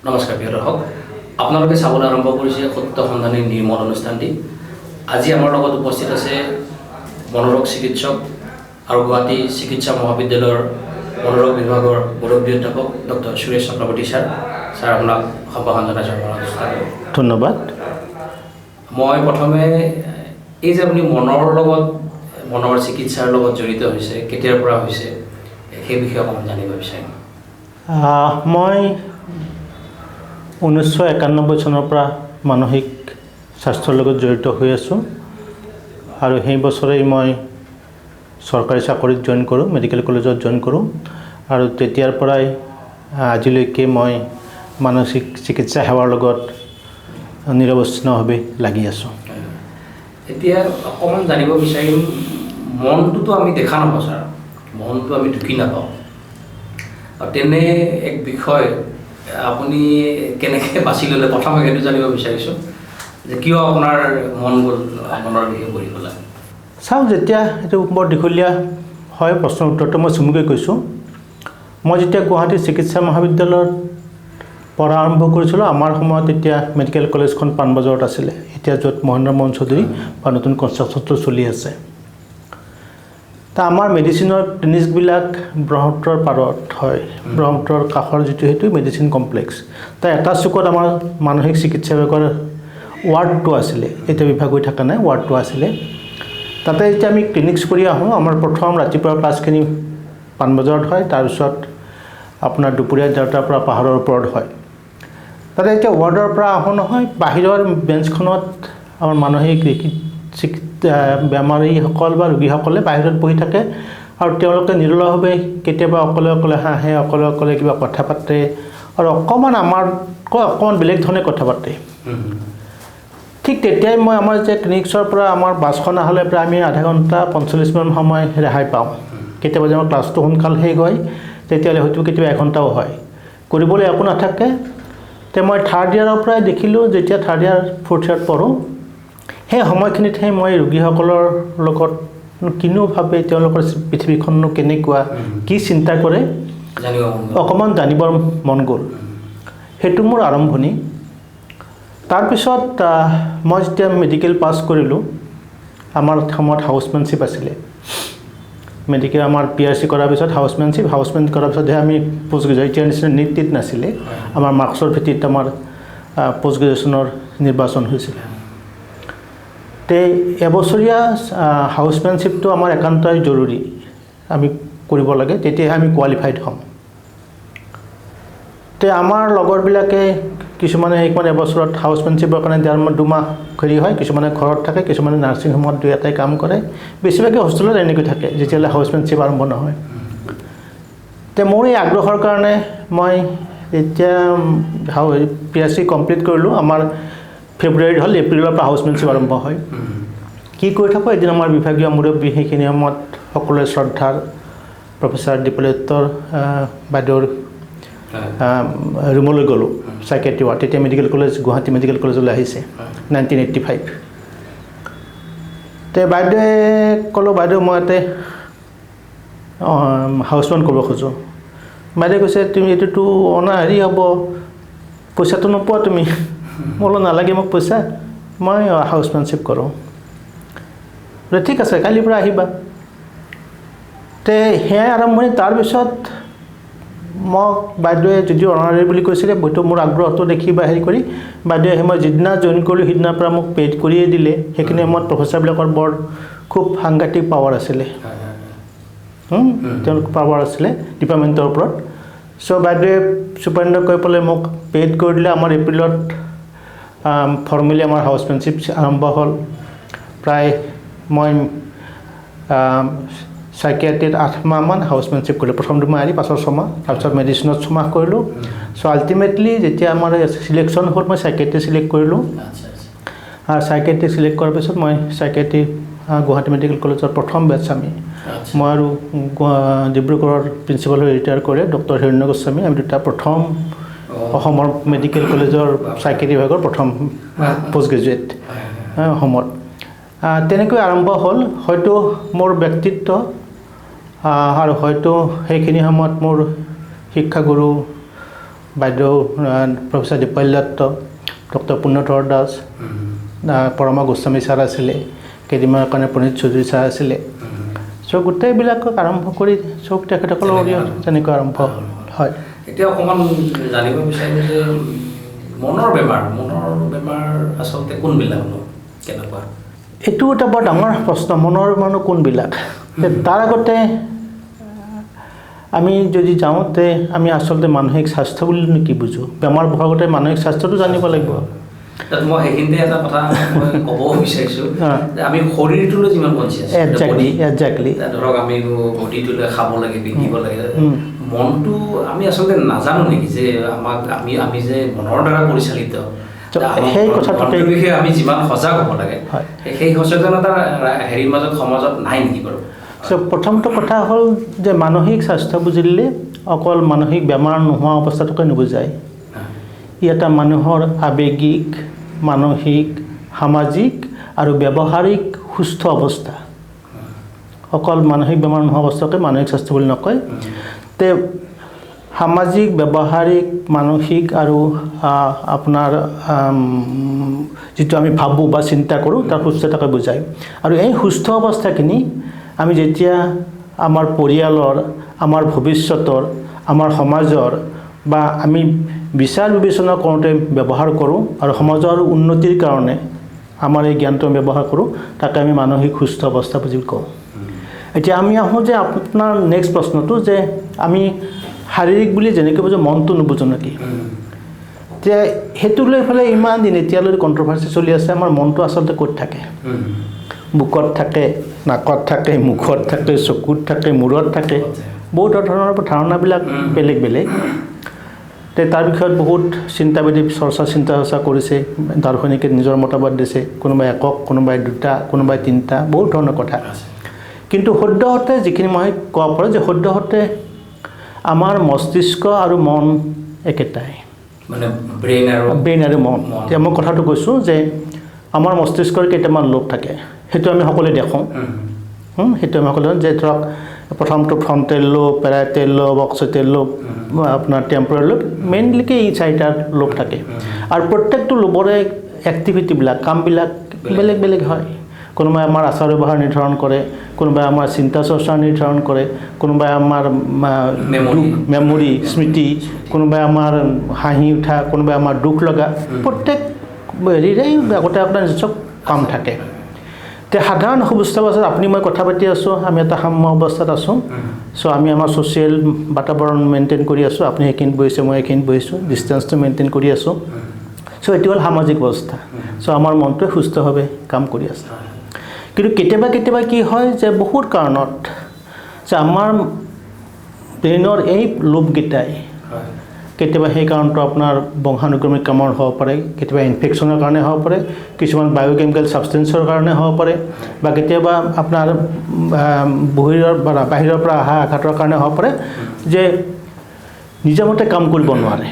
নমস্কাৰ প্ৰিয় দৰ্শক, আপোনালোকে চাবলৈ আৰম্ভ কৰিছে সত্য সন্ধানী নিৰ্মল অনুষ্ঠানটি। আজি আমাৰ লগত উপস্থিত আছে মনোৰোগ চিকিৎসক আৰু গুৱাহাটী চিকিৎসা মহাবিদ্যালয়ৰ মনোৰোগ বিভাগৰ মুৰব্বী অধ্যাপক doctor Suresh Chakraborty sir. Sir, আপোনাক সম্ভাষণ জনাইছোঁ আমাৰ অনুষ্ঠানত। ধন্যবাদ। মই প্ৰথমে এই যে আপুনি মনৰ চিকিৎসাৰ লগত জড়িত হৈছে, কেতিয়াৰ পৰা হৈছে সেই বিষয়ে অকণমান জানিব বিচাৰিম। মই 1991 চনৰ পৰা মানসিক স্বাস্থ্যৰ লগত জড়িত হৈ আছোঁ আৰু সেই বছৰেই মই চৰকাৰী চাকৰিত জইন কৰোঁ, মেডিকেল কলেজত জইন কৰোঁ আৰু তেতিয়াৰ পৰাই আজিলৈকে মই মানসিক চিকিৎসা সেৱাৰ লগত নিৰৱচ্ছিন্নভাৱে লাগি আছোঁ। এতিয়া অকণমান জানিব বিচাৰিম, মনটোতো আমি দেখা নাপাওঁ ছাৰ, মনটো আমি ঢুকি নাপাওঁ, আৰু তেনে এক বিষয় আপুনি কেনেকৈ বাছি ল'লে? প্ৰথমে সেইটো জানিব বিচাৰিছোঁ যে কিয় আপোনাৰ মনৰ বিষয়ে পঢ়ি গ'লা? চাওক, যেতিয়া এইটো বৰ দীঘলীয়া হয় প্ৰশ্নৰ উত্তৰটো মই চমুকৈ কৈছোঁ। মই যেতিয়া গুৱাহাটী চিকিৎসা মহাবিদ্যালয়ত পঢ়া আৰম্ভ কৰিছিলোঁ, আমাৰ সময়ত এতিয়া মেডিকেল কলেজখন পাণবজাৰত আছিলে, এতিয়া য'ত মহেন্দ্ৰ মোহন চৌধুৰী বা নতুন কনষ্ট্ৰাকশ্যনটো চলি আছে। আমাৰ মেডিচিনৰ ক্লিনিকবিলাক ব্ৰহ্মপুত্ৰৰ পাৰত হয়, ব্ৰহ্মপুত্ৰৰ কাষৰ যিটো সেইটো মেডিচিন কমপ্লেক্স। তাৰ এটা চুকত আমাৰ মানসিক চিকিৎসা বিভাগৰ ৱাৰ্ডটো আছিলে, এতিয়া বিভাগ হৈ থকা নাই, ৱাৰ্ডটো আছিলে। তাতে এতিয়া আমি ক্লিনিক্স কৰি আহোঁ। আমাৰ প্ৰথম ৰাতিপুৱা ক্লাছখিনি পাণবজাৰত হয়, তাৰপিছত আপোনাৰ দুপৰীয়া 1:30টাৰ পৰা পাহাৰৰ ওপৰত হয়। তাতে এতিয়া ৱাৰ্ডৰ পৰা আহোঁ নহয়, বাহিৰৰ বেঞ্চখনত আমাৰ মানসিক বেমাৰীসকল বা ৰোগীসকলে বাহিৰত বহি থাকে আৰু তেওঁলোকে নিৰলভাৱে কেতিয়াবা অকলে অকলে হাঁহে, অকলে অকলে কিবা কথা পাতে আৰু আমাতকৈ অকণমান বেলেগ ধৰণে কথা পাতে। ঠিক তেতিয়াই মই আমাৰ যে ক্লিনিক্সৰ পৰা আমাৰ বাছখন আহলে প্ৰায় আমি আধা ঘণ্টা 45 মিনিট সময় ৰেহাই পাওঁ। কেতিয়াবা যে আমাৰ ক্লাছটো সোনকাল শেষ হয়, তেতিয়াহ'লে হয়তো কেতিয়াবা এঘণ্টাও হয়, কৰিবলৈ একো নাথাকে। তে মই থাৰ্ড ইয়াৰৰ পৰাই দেখিলোঁ, যেতিয়া থাৰ্ড ইয়াৰ ফ'ৰ্থ ইয়াৰত পঢ়োঁ, সেই সময়খিনিতহে মই ৰোগীসকলৰ লগত কিনো ভাবে, তেওঁলোকৰ পৃথিৱীখননো কেনেকুৱা, কি চিন্তা কৰে, অকণমান জানিবৰ মন গ'ল। সেইটো মোৰ আৰম্ভণি। তাৰপিছত মই যেতিয়া মেডিকেল পাছ কৰিলোঁ, আমাৰ সময়ত হাউচমেনশ্বিপ আছিলে। মেডিকেল আমাৰ PRC কৰাৰ পিছত হাউচমেনশ্বিপ কৰাৰ পিছতহে আমি পোষ্ট গ্ৰেজুৱেট, এতিয়া নিচিনা নীট নাছিলে, আমাৰ মাৰ্কছৰ ভিত্তিত আমাৰ পোষ্ট গ্ৰেজুৱেশ্যনৰ নিৰ্বাচন হৈছিলে। তে এবছৰীয়া হাউচমেনশ্বিপটো আমাৰ একান্তই জৰুৰী, আমি কৰিব লাগে, তেতিয়াহে আমি কোৱালিফাইড হ'ম। তে আমাৰ লগৰবিলাকে কিছুমানে সেইখন এবছৰত হাউচমেনশ্বিপৰ কাৰণে 2 মাহ হেৰি হয়, কিছুমানে ঘৰত থাকে, কিছুমানে নাৰ্ছিং হোমত 2-এটাই কাম কৰে, বেছিভাগে হোষ্টেলত এনেকৈ থাকে যেতিয়ালৈ হাউচমেনশ্বিপ আৰম্ভ নহয়। তে মোৰ এই আগ্ৰহৰ কাৰণে মই যেতিয়া PRC কমপ্লিট কৰিলোঁ, আমাৰ ফেব্ৰুৱাৰীত হ'ল, এপ্ৰিলৰ পৰা হাউচমেনশ্বিপ আৰম্ভ হয়। কি কৰি থাকোঁ, এদিন আমাৰ বিভাগীয় মুৰব্বী, সেইখিনি সময়ত সকলোৱে শ্ৰদ্ধাৰ প্ৰফেচাৰ দীপলেত্তৰ বাইদেউৰ ৰুমলৈ গ'লোঁ, চাইকেট্ৰি ৱাৰ্ড। তেতিয়া মেডিকেল কলেজ, গুৱাহাটী মেডিকেল কলেজলৈ আহিছে 1985। তে বাইদেৱে ক'লোঁ, বাইদেউ মই ইয়াতে হাউচমেন কৰিব খোজোঁ। বাইদেৱে কৈছে, তুমি এইটোতো হেৰি হ'ব, পইচাটো নোপোৱা তুমি। মই বোলো নালাগে মোক পইচা, মই হাউচমেনশ্বিপ কৰোঁ। বোলে ঠিক আছে, কালিৰ পৰা আহিবা। তে সেয়াই আৰম্ভণি। তাৰপিছত মোক বাইদেৱে যদিও অনাৰী বুলি কৈছিলে, হয়তো মোৰ আগ্ৰহটো দেখি বা হেৰি কৰি বাইদেৱে মই যিদিনা জইন কৰিলোঁ, সিদিনাৰ পৰা মোক পেইড কৰিয়ে দিলে। সেইখিনি সময়ত প্ৰফেচাৰবিলাকৰ খুব সাংঘাতিক পাৱাৰ আছিলে, তেওঁলোকৰ পাৱাৰ আছিলে ডিপাৰ্টমেণ্টৰ ওপৰত। চ' বাইদেৱে ছুপাৰিণ্টেণ্ডেণ্টক কৈ পেলাই মোক পেইড কৰি দিলে। আমাৰ এপ্ৰিলত ফৰ্মেলি আমাৰ হাউচমেনশ্বিপ আৰম্ভ হ'ল। প্ৰায় মই চাইকিয়াট্ৰিত 8 মাহমান হাউচমেনশ্বিপ কৰিলোঁ। প্ৰথম 2 মাহ এৰি, পাছৰ 6 মাহ, তাৰপিছত মেডিচিনত 6 মাহ কৰিলোঁ। চ' আল্টিমেটলি যেতিয়া আমাৰ চিলেকশ্যন হ'ল, মই চাইকিয়াট্ৰি চিলেক্ট কৰিলোঁ। আৰু চাইকিয়াট্ৰি চিলেক্ট কৰাৰ পিছত মই চাইকিয়াট্ৰি গুৱাহাটী মেডিকেল কলেজৰ প্ৰথম বেটছ আমি, মই আৰু ডিব্ৰুগড়ৰ প্ৰিন্সিপাল হৈ ৰিটায়াৰ কৰে ডক্টৰ হিৰণ্য গোস্বামী, আমি দুটা প্ৰথম অসমৰ মেডিকেল কলেজৰ চাইকিয়াট্ৰি বিভাগৰ প্ৰথম পোষ্ট গ্ৰেজুৱেট অসমত। তেনেকৈ আৰম্ভ হ'ল। হয়তো মোৰ ব্যক্তিত্ব আৰু হয়তো সেইখিনি সময়ত মোৰ শিক্ষাগুৰু বাইদেউ প্ৰফেচাৰ দীপালি দত্ত, ডক্টৰ পুণ্যধৰ দাস, পৰমা গোস্বামী ছাৰ আছিলে, কেইদিনমানৰ কাৰণে প্ৰণীত চৌধুৰী ছাৰ আছিলে। চ' গোটেইবিলাকক আৰম্ভ কৰি চব তেখেতসকলৰ অৰিহণা তেনেকৈ আৰম্ভ হয়। এতিয়া অকণমান জানিব বিচাৰিম যে মনৰ বেমাৰ আচলতে কোনবিলাকনো কেনেকুৱা? এইটো এটা বৰ ডাঙৰ প্ৰশ্ন, মনৰ বেমাৰনো কোনবিলাক। তাৰ আগতে আমি যদি যাওঁতে আমি আচলতে মানসিক স্বাস্থ্য বুলিনো কি বুজোঁ? বেমাৰ আগতে মানসিক স্বাস্থ্যটো জানিব লাগিব। মই সেইখিনিতে এটা কথা মই ক'ব বিচাৰিছোঁ যে আমি শৰীৰটোলৈ যিমান কনচিয়াছ, একজেক্টলি ধৰক আমি বডিটোলৈ খাব লাগে, পিন্ধিব লাগে, মনটো আমি আচলতে নাজানো নেকি যে আমাক আমি যে মনৰ দ্বাৰা পৰিচালিত? সেই কথাটোৰ বিষয়ে আমি যিমান সজাগ হ'ব লাগে সেই সচেতনতা হেৰিৰ মাজত সমাজত নাই নেকি বাৰু? প্ৰথমটো কথা হ'ল যে মানসিক স্বাস্থ্য বুজিলে অকল মানসিক বেমাৰ নোহোৱা অৱস্থাটোকে নুবুজায়। ই এটা মানুহৰ আৱেগিক, মানসিক, সামাজিক আৰু ব্যৱহাৰিক সুস্থ অৱস্থা। অকল মানসিক বেমাৰ নোহোৱা অৱস্থাকে মানসিক স্বাস্থ্য বুলি নকয়। তে সামাজিক, ব্যৱহাৰিক, মানসিক আৰু আপোনাৰ যিটো আমি ভাবোঁ বা চিন্তা কৰোঁ তাৰ সুস্থতাকে বুজায়। আৰু এই সুস্থ অৱস্থাখিনি আমি যেতিয়া আমাৰ পৰিয়ালৰ, আমাৰ ভৱিষ্যতৰ, আমাৰ সমাজৰ বা আমি বিচাৰ বিবেচনা কৰোঁতে ব্যৱহাৰ কৰোঁ আৰু সমাজৰ উন্নতিৰ কাৰণে আমাৰ এই জ্ঞানটো ব্যৱহাৰ কৰোঁ, তাকে আমি মানসিক সুস্থ অৱস্থা বুলি কওঁ। এতিয়া আমি আহোঁ যে আপোনাৰ নেক্সট প্ৰশ্নটো যে আমি শাৰীৰিক বুলি যেনেকৈ বুজোঁ মনটো নুবুজোঁ নেকি? এতিয়া সেইটোক লৈ পেলাই ইমান দিন এতিয়ালৈ কণ্ট্ৰভাৰ্চি চলি আছে। আমাৰ মনটো আচলতে ক'ত থাকে? বুকত থাকে, নাকত থাকে, মুখত থাকে, চকুত থাকে, মূৰত থাকে। বহুত ধৰণৰ ধাৰণাবিলাক বেলেগ বেলেগ। তাৰ বিষয়ত বহুত চিন্তা চৰ্চা কৰিছে, দাৰ্শনিকে নিজৰ মতবাদ দিছে, কোনোবাই একক, কোনোবাই দুটা, কোনোবাই তিনিটা, বহুত ধৰণৰ কথা। কিন্তু সদ্যহতে যিখিনি মই ক'ব পাৰোঁ যে সদ্যহতে আমাৰ মস্তিষ্ক আৰু মন একেটাই, মানে ব্ৰেইন আৰু মন। এতিয়া মই কথাটো কৈছোঁ যে আমাৰ মস্তিষ্কৰ কেইটামান লোব থাকে, সেইটো আমি সকলোৱে দেখোঁ। সেইটো আমি সকলোৱে যে ধৰক প্ৰথমটো ফ্ৰণ্টেল লোব, পেৰাইটেল লোব, অক্সিটেল লোব, আপোনাৰ টেম্পৰেল লোব, মেইনলিকে এই চাৰিটা লোব থাকে। আৰু প্ৰত্যেকটো লোবৰে এক্টিভিটিবিলাক, কামবিলাক বেলেগ বেলেগ হয়। কোনোবাই আমাৰ আচাৰ ব্যৱহাৰ নিৰ্ধাৰণ কৰে, কোনোবাই আমাৰ চিন্তা চৰ্চা নিৰ্ধাৰণ কৰে, কোনোবাই আমাৰ মেমৰি, স্মৃতি, কোনোবাই আমাৰ হাঁহি উঠা, কোনোবাই আমাৰ দুখ লগা, প্ৰত্যেক হেৰিৰে আগতে আপোনাৰ নিজস্ব কাম থাকে। এতিয়া সাধাৰণ সুস্থ অৱস্থাত আপুনি মই কথা পাতি আছোঁ, আমি এটা সাম্য অৱস্থাত আছোঁ। চ' আমি আমাৰ ছ'চিয়েল বাতাবৰণ মেইনটেইন কৰি আছোঁ। আপুনি সেইখিনিত বহিছে, মই এইখিনিত বহিছোঁ, ডিষ্টেঞ্চটো মেইনটেইন কৰি আছোঁ। চ' এইটো হ'ল সামাজিক অৱস্থা। চ' আমাৰ মনটোৱে সুস্থভাৱে কাম কৰি আছে। কিন্তু কেতিয়াবা কেতিয়াবা কি হয় যে বহুত কাৰণত যে আমাৰ ব্ৰেইনৰ এই লোবকেইটাই কেতিয়াবা সেই কাৰণটো আপোনাৰ বংশানুক্ৰমিক কামৰ হ'ব পাৰে, কেতিয়াবা ইনফেকশ্যনৰ কাৰণে হ'ব পাৰে, কিছুমান বায়'কেমিকেল ছাবষ্টেঞ্চৰ কাৰণে হ'ব পাৰে, বা কেতিয়াবা আপোনাৰ বাহিৰৰ পৰা অহা আঘাতৰ কাৰণে হ'ব পাৰে যে নিজামতে কাম কৰিব নোৱাৰে,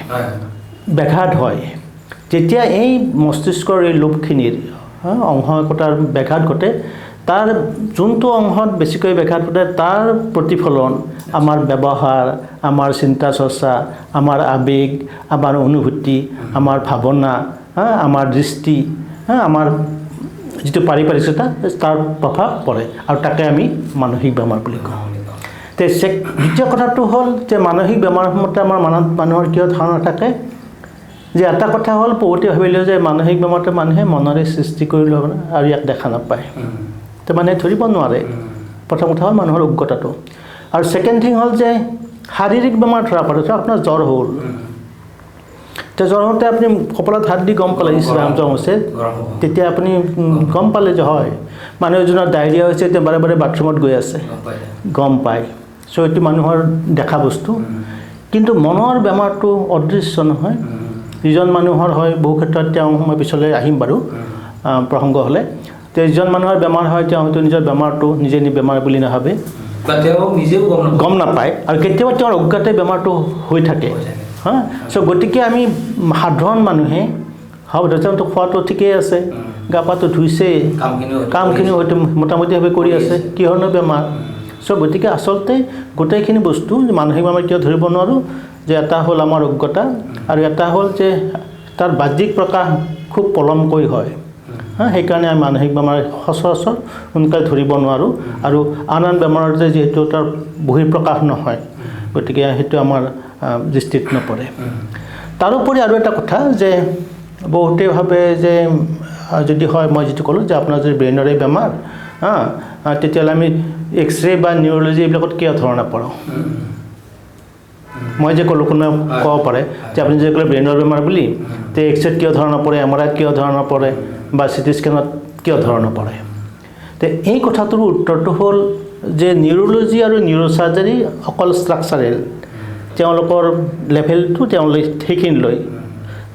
ব্যাঘাত হয়। যেতিয়া এই মস্তিষ্কৰ এই লোবখিনিৰ অংশ একোটাৰ ব্যাঘাত ঘটে, তাৰ যোনটো অংশত বেছিকৈ ব্যাঘাত ঘটে তাৰ প্ৰতিফলন আমাৰ ব্যৱহাৰ, আমাৰ চিন্তা চৰ্চা, আমাৰ আৱেগ, আমাৰ অনুভূতি, আমাৰ ভাৱনা, আমাৰ দৃষ্টি, আমাৰ যিটো পাৰিপাৰ্শ্বিকতা, তাৰ প্ৰভাৱ পৰে আৰু তাকে আমি মানসিক বেমাৰ বুলি কওঁ। দ্বিতীয় কথাটো হ'ল যে মানসিক বেমাৰ মতে আমাৰ মানুহৰ কিয় ধাৰণা থাকে যে এটা কথা হ'ল বহুতে ভাবিলেও যে মানসিক বেমাৰটো মানুহে মনৰে সৃষ্টি কৰি ল'ব আৰু ইয়াক দেখা নাপায়, তো মানে ধৰিব নোৱাৰে। প্ৰথম কথা হ'ল মানুহৰ অজ্ঞতাটো। আৰু ছেকেণ্ড থিং হ'ল যে শাৰীৰিক বেমাৰ ধৰা পৰে। আপোনাৰ জ্বৰ হ'ল, এতিয়া জ্বৰ হওঁতে আপুনি কপালত হাত দি গম পালে ইছৰাম জ্বৰ হৈছে, তেতিয়া আপুনি গম পালে যে হয় মানুহ এজনৰ ডায়েৰিয়া হৈছে, এতিয়া বাৰে বাৰে বাথৰুমত গৈ আছে, গম পায়। চ' এইটো মানুহৰ দেখা বস্তু। কিন্তু মনৰ বেমাৰটো অদৃশ্য নহয়। যিজন মানুহৰ হয়, বহু ক্ষেত্ৰত মই পিছলৈ আহিম বাৰু প্ৰসংগ হ'লে, যিজন মানুহৰ বেমাৰ হয় তেওঁ হয়তো নিজৰ বেমাৰটো নিজে বেমাৰ বুলি নাভাবে, গম নাপায়, আৰু কেতিয়াবা তেওঁৰ অজ্ঞাতে বেমাৰটো হৈ থাকে। চ' গতিকে আমি সাধাৰণ মানুহে তেওঁতো খোৱাটো ঠিকেই আছে, গা পাটো ধুইছে, কামখিনি হয়তো মোটামুটিভাৱে কৰি আছে, কিহৰনো বেমাৰ। চ' চ' গতিকে আচলতে গোটেইখিনি বস্তু মানসিক বেমাৰ কিয় ধৰিব নোৱাৰোঁ যে এটা হ'ল আমাৰ অজ্ঞতা আৰু এটা হ'ল যে তাৰ বাহ্যিক প্ৰকাশ খুব পলমকৈ হয় সেইকাৰণে আমি মানসিক বেমাৰ সচৰাচৰ সোনকালে ধৰিব নোৱাৰোঁ আৰু আন আন বেমাৰৰ যে যিহেতু তাৰ বহিঃপ্ৰকাশ নহয় গতিকে সেইটো আমাৰ দৃষ্টিত নপৰে তাৰোপৰি আৰু এটা কথা যে বহুতে ভাবে যে যদি হয় মই যিটো ক'লোঁ যে আপোনাৰ যদি ব্ৰেইনৰে বেমাৰ তেতিয়াহ'লে আমি এক্সৰে বা নিউৰলজি এইবিলাকত কিয় ধৰা নপৰোঁ মই যে ক'লোঁ কোনোবাই ক'ব পাৰে যে আপুনি যে ক'লে ব্ৰেইনৰ বেমাৰ বুলি তে এক্সৰেত কিয় ধৰা নপৰে MRIত কিয় ধৰা নপৰে বা CT স্কেনত কিয় ধৰা নপৰে তে এই কথাটোৰ উত্তৰটো হ'ল যে নিউৰলজি আৰু নিউৰ'চাৰ্জাৰী অকল ষ্ট্ৰাকচাৰেল তেওঁলোকৰ লেভেলটো তেওঁলোকে সেইখিনি লৈ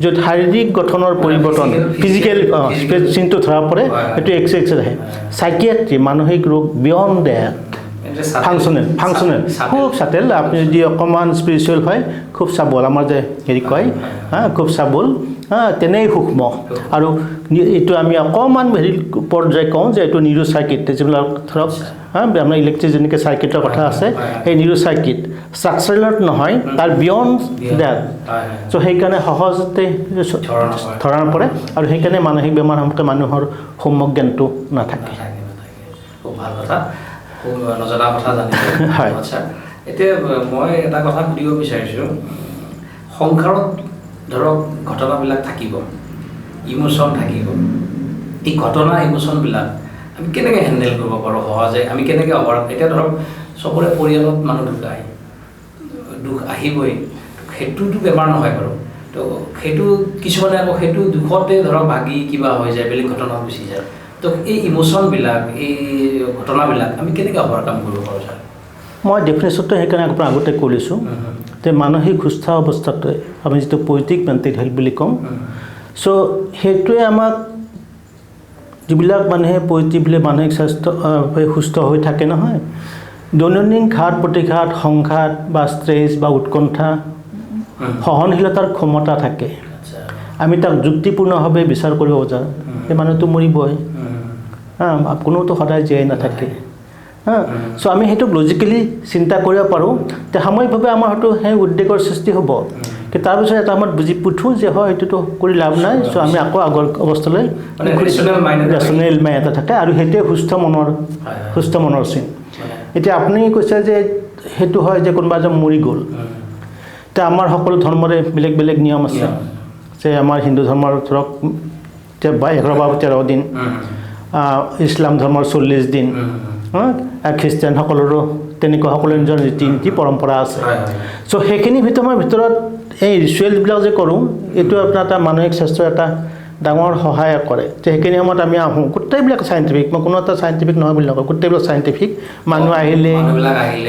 য'ত শাৰীৰিক গঠনৰ পৰিৱৰ্তন ফিজিকেল চিনটো ধৰা পৰে সেইটো এক্সৰে আহে চাইকিয়াট্ৰি মানসিক ৰোগ বিয়ণ্ড ডেট ফাংচনেল খুব চাটেল আপুনি যদি অকণমান স্পিৰিচুৱেল হয় খুব চাবল আমাৰ যে হেৰি কয় খুব চাবল তেনেই সূক্ষ্ম আৰু এইটো আমি অকণমান হেৰি পৰ্যায় কওঁ যে এইটো নিউৰ'চাৰ্কিট যিবিলাক ধৰক আমাৰ ইলেক্ট্ৰিক যেনেকৈ চাৰ্কিটৰ কথা আছে সেই নিউৰ'চাৰ্কিট ষ্ট্ৰাকচাৰেলত নহয় তাৰ বিয়ণ্ড ডেট চ' সেইকাৰণে সহজতে ধৰা নপৰে আৰু সেইকাৰণে মানসিক বেমাৰ সম্পৰ্কে মানুহৰ সম্যক জ্ঞানটো নাথাকে খুব ভাল কথা খুব নজনা কথা জানিছোঁ হয় আচ্ছা এতিয়া মই এটা কথা সুধিব বিচাৰিছোঁ সংসাৰত ধৰক ঘটনাবিলাক থাকিব ইমোশ্যন থাকিব এই ঘটনা ইমোশ্যনবিলাক আমি কেনেকৈ হেণ্ডেল কৰিব পাৰোঁ সহজে আমি কেনেকৈ এতিয়া ধৰক চবৰে পৰিয়ালত মানুহ ঢুকায় দুখ আহিবই সেইটোতো বেমাৰ নহয় বাৰু তো সেইটো কিছুমানে আকৌ সেইটো দুখতে ধৰক ভাগি কিবা হৈ যায় বেলেগ ঘটনা গুচি যায় তো এই ইমোশ্যনবিলাক এই ঘটনাবিলাক আমি কেনেকৈ অভাৰকাম কৰিব পাৰোঁ ছাৰ মই ডেফিনেশ্যনটো সেইকাৰণে আপোনাৰ আগতে কৰিছোঁ যে মানসিক সুস্থ অৱস্থাটোৱে আমি যিটো পজিটিভ মেণ্টেল হেল্থ বুলি কওঁ চ' সেইটোৱে আমাক যিবিলাক মানুহে পজিটিভলি মানসিক স্বাস্থ্য সুস্থ হৈ থাকে নহয় দৈনন্দিন ঘাত প্ৰতিঘাত সংঘাত বা ষ্ট্ৰেছ বা উৎকণ্ঠা সহনশীলতাৰ ক্ষমতা থাকে আমি তাক যুক্তিপূৰ্ণভাৱে বিচাৰ কৰিব যাওঁ সেই মানুহটো মৰিবই কোনোতো সদায় জীয়াই নাথাকে চ' আমি সেইটোক লজিকেলি চিন্তা কৰিব পাৰোঁ যে সাময়িকভাৱে আমাৰ হয়তো সেই উদ্বেগৰ সৃষ্টি হ'ব কিন্তু তাৰপিছত এটা সময়ত বুজি পুঠোঁ যে হয় সেইটোতো কৰি লাভ নাই চ' আমি আকৌ আগৰ অৱস্থালৈ ৰেচনেল মাইণ্ড এটা থাকে আৰু সেইটোৱে সুস্থ মনৰ চিন এতিয়া আপুনি কৈছে যে সেইটো হয় যে কোনোবা এজন মৰি গ'ল এতিয়া আমাৰ সকলো ধৰ্মৰে বেলেগ বেলেগ নিয়ম আছে যে আমাৰ হিন্দু ধৰ্মৰ ধৰক 11 বা 13 দিন ইছলাম ধৰ্মৰ 40 দিন খ্ৰীষ্টিয়ানসকলৰো তেনেকুৱা সকলো নিজৰ ৰীতি নীতি পৰম্পৰা আছে চ' সেইখিনিৰ ভিতৰত এই ৰিচুৱেলবিলাক যে কৰোঁ এইটো আপোনাৰ এটা মানসিক স্বাস্থ্যৰ এটা ডাঙৰ সহায় কৰে যে সেইখিনি সময়ত আমি আহোঁ গোটেইবিলাক চাইণ্টিফিক মই কোনো এটা চাইণ্টিফিক নহয় বুলি নকওঁ গোটেইবিলাক চাইণ্টিফিক মানুহ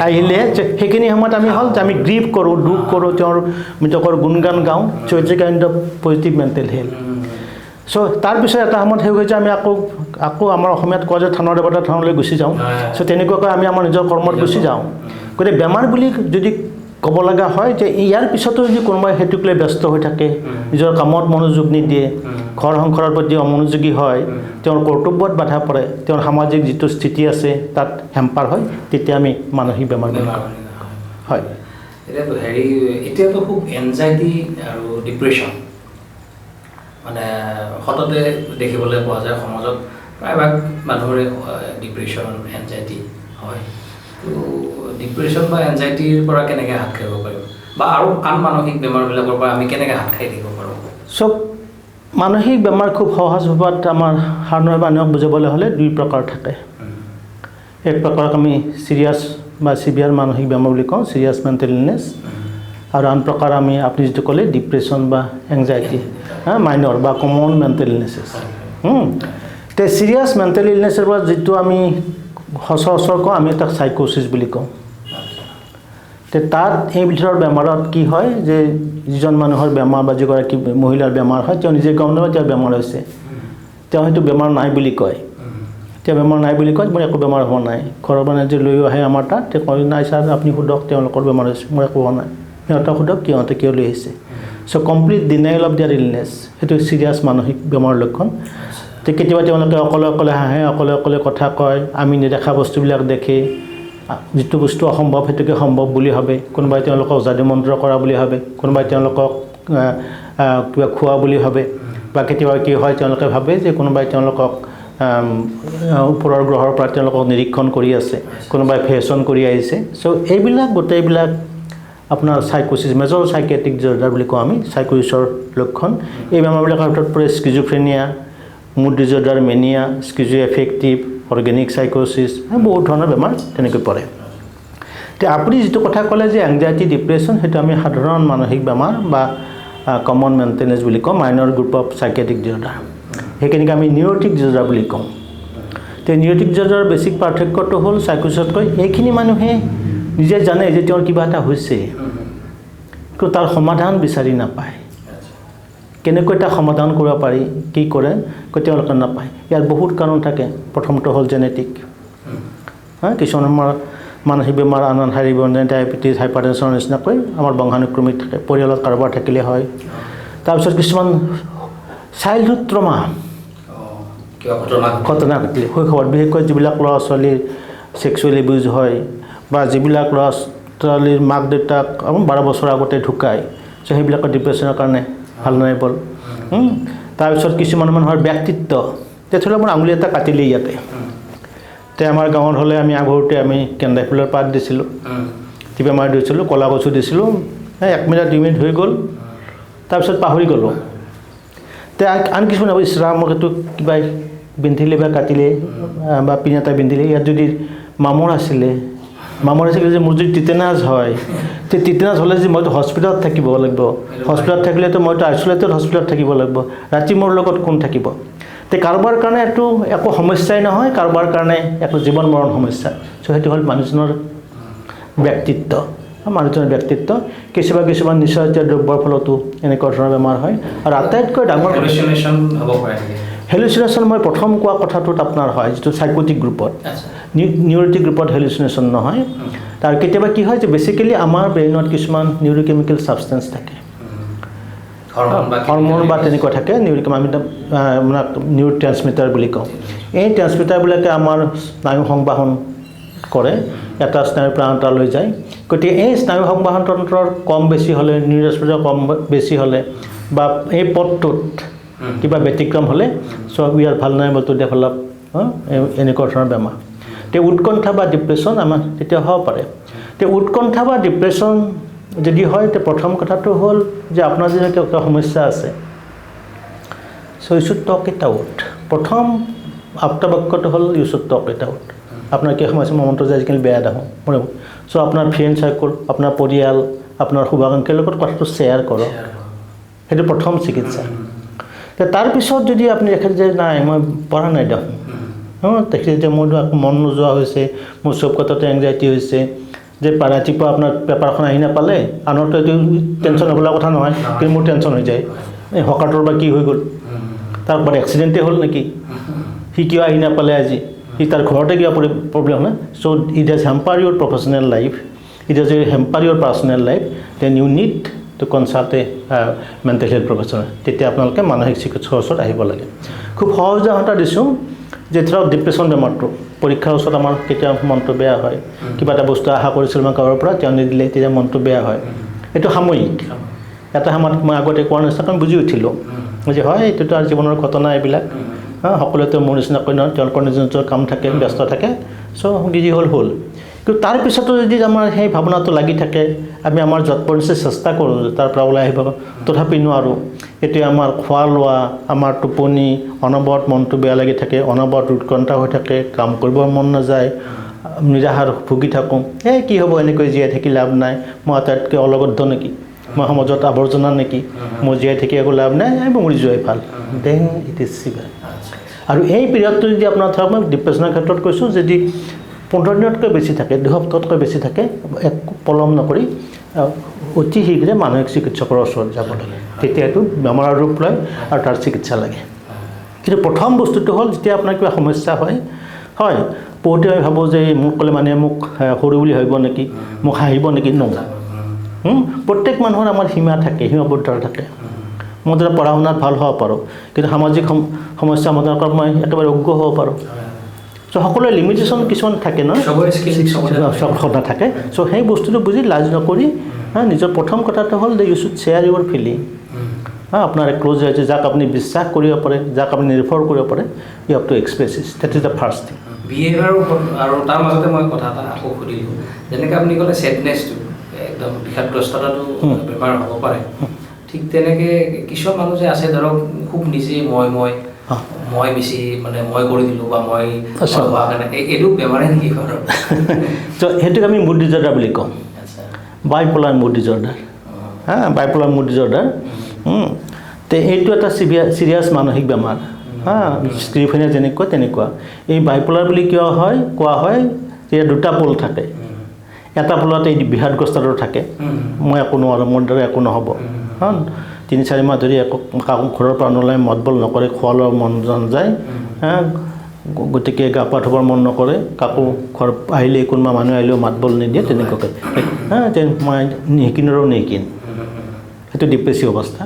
আহিলে সেইখিনি সময়ত আমি হ'ল যে আমি গ্ৰীভ কৰোঁ দুখ কৰোঁ তেওঁৰ মৃতকৰ গুণগান গাওঁ so' it's a kind of positive mental health so' তাৰপিছত এটা সময়ত সেই হৈ যায় আমি আকৌ আমাৰ অসমীয়াত কোৱা যে থানৰ দেৱতা থানলৈ গুচি যাওঁ চ' তেনেকুৱাকৈ আমি আমাৰ নিজৰ কৰ্মত গুচি যাওঁ গতিকে বেমাৰ বুলি যদি ক'ব লগা হয় যে ইয়াৰ পিছতো যদি কোনোবাই সেইটোক লৈ ব্যস্ত হৈ থাকে নিজৰ কামত মনোযোগ নিদিয়ে ঘৰ সংসাৰৰ প্ৰতি অমনোযোগী হয় তেওঁৰ কৰ্তব্যত বাধা পৰে তেওঁৰ সামাজিক যিটো স্থিতি আছে তাত হেম্পাৰ হয় তেতিয়া আমি মানসিক বেমাৰ হয় এতিয়াতো খুব এনজাইটি আৰু ডিপ্ৰেশ্যন মানে সততে দেখিবলৈ পোৱা যায় সমাজত প্ৰায়ভাগ মানুহৰে ডিপ্ৰেশ্যন এনজাইটি হয় তো ডিপ্ৰেশ্যন বা এনজাইটিৰ পৰা কেনেকৈ হাত খাব পাৰিম বা আৰু আন মানসিক বেমাৰবিলাকৰ পৰা আমি কেনেকৈ হাত খাই থাকিব পাৰোঁ চব মানসিক বেমাৰ খুব সহজ ভাৱত আমাৰ সাধাৰণ মানুহক বুজাবলৈ হ'লে দুই প্ৰকাৰ থাকে এক প্ৰকাৰক আমি চিৰিয়াছ বা চিভিয়াৰ মানসিক বেমাৰ বুলি কওঁ চিৰিয়াছ মেণ্টেল ইলনেছ আৰু আন প্ৰকাৰ আমি আপুনি যিটো ক'লে ডিপ্ৰেশ্যন বা এংজাইটি মাইনৰ বা কমন মেণ্টেল ইলনেছেছ তে চিৰিয়াছ মেণ্টেল ইলনেছৰ পৰা যিটো আমি সচৰাচৰ কওঁ আমি তাক চাইক'চিছ বুলি কওঁ তে তাত এই ভিতৰৰ বেমাৰত কি হয় যে যিজন মানুহৰ বেমাৰ বা যিগৰাকী মহিলাৰ বেমাৰ হয় তেওঁ নিজে গম নাপায় তেওঁৰ বেমাৰ হৈছে তেওঁ হয়তো বেমাৰ নাই বুলি কয় তেওঁ বেমাৰ নাই বুলি কয় মোৰ একো বেমাৰ হোৱা নাই ঘৰৰ মানুহে যে লৈ আহে আমাৰ তাত তেওঁ কয় নাই ছাৰ আপুনি সোধক তেওঁলোকৰ বেমাৰ হৈছে মোৰ একো হোৱা নাই সিহঁতক সোধক সিহঁতে কিয় লৈ আহিছে so' complete denial of their illness সেইটো চিৰিয়াছ মানসিক বেমাৰৰ লক্ষণ তো কেতিয়াবা তেওঁলোকে অকলে অকলে হাঁহে অকলে অকলে কথা কয় আমি নেদেখা বস্তুবিলাক দেখে যিটো বস্তু অসম্ভৱ সেইটোকে সম্ভৱ বুলি ভাবে, কোনোবাই তেওঁলোকক যাদু মন্ত্ৰ কৰা বুলি ভাবে, কোনোবাই তেওঁলোকক কিবা খোৱা বুলি ভাবে, বা কেতিয়াবা কি হয় তেওঁলোকে ভাবে যে কোনোবাই তেওঁলোকক ওপৰৰ গ্ৰহৰ পৰা তেওঁলোকক নিৰীক্ষণ কৰি আছে, কোনোবাই ফেশ্বন কৰি আহিছে। চ' এইবিলাক গোটেইবিলাক আপোনাৰ চাইক'চিছ, মেজৰ চাইকেট্ৰিক ডিজৰ্ডাৰ বুলি কওঁ আমি, চাইক'চিছৰ লক্ষণ। এই বেমাৰবিলাকৰ ভিতৰত পৰে schizophrenia, mood disorder, mania, schizoaffective, organic চাইক'চিছ, বহুত ধৰণৰ বেমাৰ তেনেকৈ পৰে। এতিয়া আপুনি যিটো কথা ক'লে যে এংজাইটি ডিপ্ৰেশ্যন, সেইটো আমি সাধাৰণ মানসিক বেমাৰ বা কমন মেণ্টেনেঞ্চ বুলি কওঁ, minor group of psychiatric disorder. সেইখিনিকে আমি নিউৰটিক ডিজৰ্ডাৰ বুলি কওঁ। তো নিউৰটিক ডিজৰ্ডাৰৰ বেছিক পাৰ্থক্যটো হ'ল চাইক'চিছতকৈ এইখিনি মানুহে নিজে জানে যে তেওঁৰ কিবা এটা হৈছে, কিন্তু তাৰ সমাধান বিচাৰি নাপায়। কেনেকৈ এটা সমাধান কৰিব পাৰি, কি কৰে, তেওঁলোকে নাপায়। ইয়াৰ বহুত কাৰণ থাকে। প্ৰথমটো হ'ল জেনেটিক, কিছুমান আমাৰ মানসিক বেমাৰ, আন শাৰীৰিক বেমাৰ, ডায়েবেটিছ, হাইপাৰটেনশ্যনৰ নিচিনাকৈ আমাৰ বংশানুক্ৰমিক থাকে, পৰিয়ালত কাৰোবাৰ থাকিলে হয়। তাৰপিছত কিছুমান চাইল্ডহুড ট্ৰমা, ঘটনা ঘটিলে শৈশৱত, বিশেষকৈ যিবিলাক ল'ৰা ছোৱালীৰ ছেক্সুৱেল এবিউজ হয়, বা যিবিলাক ল'ৰা ছোৱালীৰ মাক দেউতাক 12 বছৰ আগতে ঢুকায়, চ' সেইবিলাকৰ ডিপ্ৰেশ্যনৰ কাৰণে ভাল নাই বল। তাৰপিছত কিছুমান মানুহৰ ব্যক্তিত্ব, ধৰি লওক মোৰ আঙুলি এটা কাটিলে ইয়াতে, তে আমাৰ গাঁৱত হ'লে আমি আগতে আমি কেন্দাই ফুলৰ পাত দিছিলোঁ, টিপা মাৰি দিছিলোঁ, ক'লা কচু দিছিলোঁ, 1 মিনিট 2 মিনিট হৈ গ'ল, তাৰপিছত পাহৰি গ'লোঁ। তে আন কিছুমান ইছৰাম মোক এইটো কিবা পিন্ধিলে বা কাটিলে বা পিন এটা পিন্ধিলে, ইয়াত যদি মামৰ আছিলে যে মোৰ যদি টিটেনাছ হয়, তে টিটেনাছ হ'লে যে মইতো হস্পিটেলত থাকিব লাগিব, হস্পিটেলত থাকিলেতো মইতো আইচলেটেড হস্পিটেলত থাকিব লাগিব, ৰাতি মোৰ লগত কোন থাকিব? তে কাৰোবাৰ কাৰণে এইটো একো সমস্যাই নহয়, কাৰোবাৰ কাৰণে একো জীৱন মৰণ সমস্যা। চ' সেইটো হ'ল মানুহজনৰ ব্যক্তিত্ব, কিছুমান নিচাজাতীয় দ্ৰব্যৰ ফলতো এনেকুৱা ধৰণৰ বেমাৰ হয়। আৰু আটাইতকৈ ডাঙৰ হেলুচিনেশ্যন মই প্ৰথম কোৱা কথাটোত আপোনাৰ হয়, যিটো চাইক'টিক গ্ৰুপত, নিউৰটিক গ্ৰুপত হেলুচিনেশ্যন নহয়। তাৰ কেতিয়াবা কি হয় যে বেচিকেলি আমাৰ ব্ৰেইনত কিছুমান নিউৰোকেমিকেল ছাবষ্টেঞ্চ থাকে, হৰম'ন বা তেনেকুৱা থাকে, আমি নিউৰো ট্ৰেন্সমিটাৰ বুলি কওঁ। এই ট্ৰেন্সমিটাৰবিলাকে আমাৰ স্নায়ু সংবাহন কৰে, এটা স্নায়ুৰ পৰা আনটা লৈ যায়। গতিকে এই স্নায়ু সংবাহন তন্ত্ৰৰ কম বেছি হ'লে, নিউৰ'ট্ৰেন্সমিটাৰ কম বেছি হ'লে, বা এই পথটোত কিবা ব্যতিক্ৰম হ'লে, so' we are vulnerable to develop এনেকুৱা ধৰণৰ বেমাৰ। তে উৎকণ্ঠা বা ডিপ্ৰেশ্যন আমাৰ তেতিয়া হ'ব পাৰে। তে উৎকণ্ঠা বা ডিপ্ৰেশ্যন যদি হয়, তে প্ৰথম কথাটো হ'ল যে আপোনাৰ যদি কিবা সমস্যা আছে, so' you should talk it out. প্ৰথম আপ্তবাক্যটো হ'ল you should talk it out. আপোনাৰ কি সমস্যা, মোৰ মনটো যে আজিকালি বেয়া দেখোঁ, চ' আপোনাৰ ফ্ৰেণ্ড চাৰ্কল, আপোনাৰ পৰিয়াল, আপোনাৰ শুভাকাংক্ষীৰ লগত কথাটো শ্বেয়াৰ কৰক, সেইটো প্ৰথম চিকিৎসা। তাৰপিছত যদি আপুনি দেখে যে নাই মই পৰা নাই দেখোন, দেখি যে মোৰতো আকৌ মন নোযোৱা হৈছে, মোৰ চব কথাতে এংজাইটি হৈছে, যে ৰাতিপুৱা আপোনাৰ পেপাৰখন আহি নাপালে, আনৰতো এইটো টেনশ্যন হ'বলগা কথা নহয়, কিন্তু মোৰ টেনশ্যন হৈ যায়, এই হকাৰটোৰ বা কি হৈ গ'ল, তাৰ ক'ৰবাত এক্সিডেণ্টেই হ'ল নেকি, সি কিয় আহি নাপালে আজি, সি তাৰ ঘৰতে কিবা প্ৰব্লেম হয়। So' it has hamper your professional life, it has hamper your personal life, then you need to consult a mental health professional. তেতিয়া আপোনালোকে মানসিক চিকিৎসকৰ ওচৰত আহিব লাগে। খুব সহজ উদাহৰণ এটা দিছোঁ, যে ধৰক ডিপ্ৰেশ্যন বেমাৰটো, পৰীক্ষাৰ ওচৰত আমাৰ কেতিয়া মনটো বেয়া হয়, কিবা এটা বস্তু আশা কৰিছিলোঁ মই কাৰোবাৰ পৰা, তেওঁ নিদিলে, তেতিয়া মনটো বেয়া হয়। এইটো সাময়িক, এটা সময়ত মই আগতে কোৱাৰ নিচিনাকৈ বুজি উঠিলোঁ যে হয় এইটোতো আৰু জীৱনৰ ঘটনা এইবিলাক, সকলোৱেতো মোৰ নিচিনাকৈ নহয়, তেওঁলোকৰ নিজৰ নিজৰ কাম থাকে, ব্যস্ত থাকে, চ' যি হ'ল। কিন্তু তাৰপিছতো যদি আমাৰ সেই ভাৱনাটো লাগি থাকে, আমি আমাৰ যৎপৰোনাস্তি চেষ্টা কৰোঁ তাৰ পৰা ওলাই আহিব, তথাপি নোৱাৰোঁ। এতিয়া আমাৰ খোৱা লোৱা, আমাৰ টোপনি, অনবৰত মনটো বেয়া লাগি থাকে, অনবৰত উৎকণ্ঠা হৈ থাকে, কাম কৰিব মন নাযায়, নিৰাহাৰ ভুগি থাকোঁ, কি হ'ব এনেকৈ জীয়াই থাকি লাভ নাই, মই আটাইতকৈ অলগদ্ধ নেকি, মই সমাজত আৱৰ্জনা নেকি, মই জীয়াই থাকি একো লাভ নাই, মৰি যোৱাই ভাল। Then it is severe. আৰু এই পিৰিয়ডটো যদি আপোনাৰ ধৰক মই ডিপ্ৰেশ্যনৰ ক্ষেত্ৰত কৈছোঁ, যদি 15 দিনতকৈ বেছি থাকে, 2 সপ্তাহতকৈ বেছি থাকে, একো পলম নকৰি অতি শীঘ্ৰে মানসিক চিকিৎসকৰ ওচৰত যাব লাগে, তেতিয়া এইটো বেমাৰৰ ৰূপ লয় আৰু তাৰ চিকিৎসা লাগে। কিন্তু প্ৰথম বস্তুটো হ'ল যেতিয়া আপোনাৰ কিবা সমস্যা হয়, বহুতে আমি ভাবোঁ যে মোক ক'লে মানুহে মোক সৰু বুলি ভাবিব নেকি, মোক হাঁহিব নেকি, প্ৰত্যেক মানুহৰ আমাৰ সীমা থাকে, সীমাবদ্ধতা থাকে। মই ধৰা পঢ়া শুনাত ভাল হ'ব পাৰোঁ, কিন্তু সামাজিক সমস্যা সমাধান কৰাত মই একেবাৰে অজ্ঞ হ'ব পাৰোঁ। চ' সকলোৰে লিমিটেশ্যন কিছুমান থাকে ন চবৰে স্কিল চব নাথাকে চ' সেই বস্তুটো বুজি লাজ নকৰি নিজৰ প্ৰথম কথাটো হ'ল যে you should share your feeling আপোনাৰ ক্ল'জ আছে যাক আপুনি বিশ্বাস কৰিব পাৰে যাক আপুনি নিৰ্ভৰ কৰিব পাৰে you have to express it that is the first thing behaviour আৰু তাৰ মাজতে মই কথা এটা আকৌ সুধিলোঁ যেনেকৈ আপুনি ক'লে ছেডনেছটো একদম বিষাদগ্ৰস্ততাটো বেমাৰ হ'ব পাৰে ঠিক তেনেকৈ কিছুমান মানুহ যে আছে ধৰক খুব নিজেই মই বেছি মানে মই কৰি দিলোঁ বা মই হোৱা কাৰণে এইটো বেমাৰে নেকি বাৰু চ' সেইটোক আমি মুড ডিজৰ্ডাৰ বুলি কওঁ বাইপলাৰ মুড ডিজৰ্ডাৰ বাইপলাৰ মুড ডিজৰ্ডাৰ তে এইটো এটা চিৰিয়াছ মানসিক বেমাৰ স্কিজোফ্ৰেনিয়া যেনেকুৱা তেনেকুৱা এই বাইপলাৰ বুলি কিয় হয় কোৱা হয় যে দুটা পল থাকে এটা পলত এই বিষাদগ্ৰস্ততাটো থাকে মই একো নোৱাৰোঁ মোৰ দ্বাৰা একো নহ'ব 3-4 মাহ ধৰি একো কাকো ঘৰৰ পৰা নোলাই মদ বল নকৰে খোৱা লোৱাৰ মন নাযায় গতিকে গা পা ধুবৰ মন নকৰে কাকো ঘৰ আহিলে কোনোবা মানুহ আহিলেও মাত বল নিদিয়ে তেনেকুৱাকৈ যে মই নিশিকিনৰো নিশিকিন সেইটো ডিপ্ৰেছিভ অৱস্থা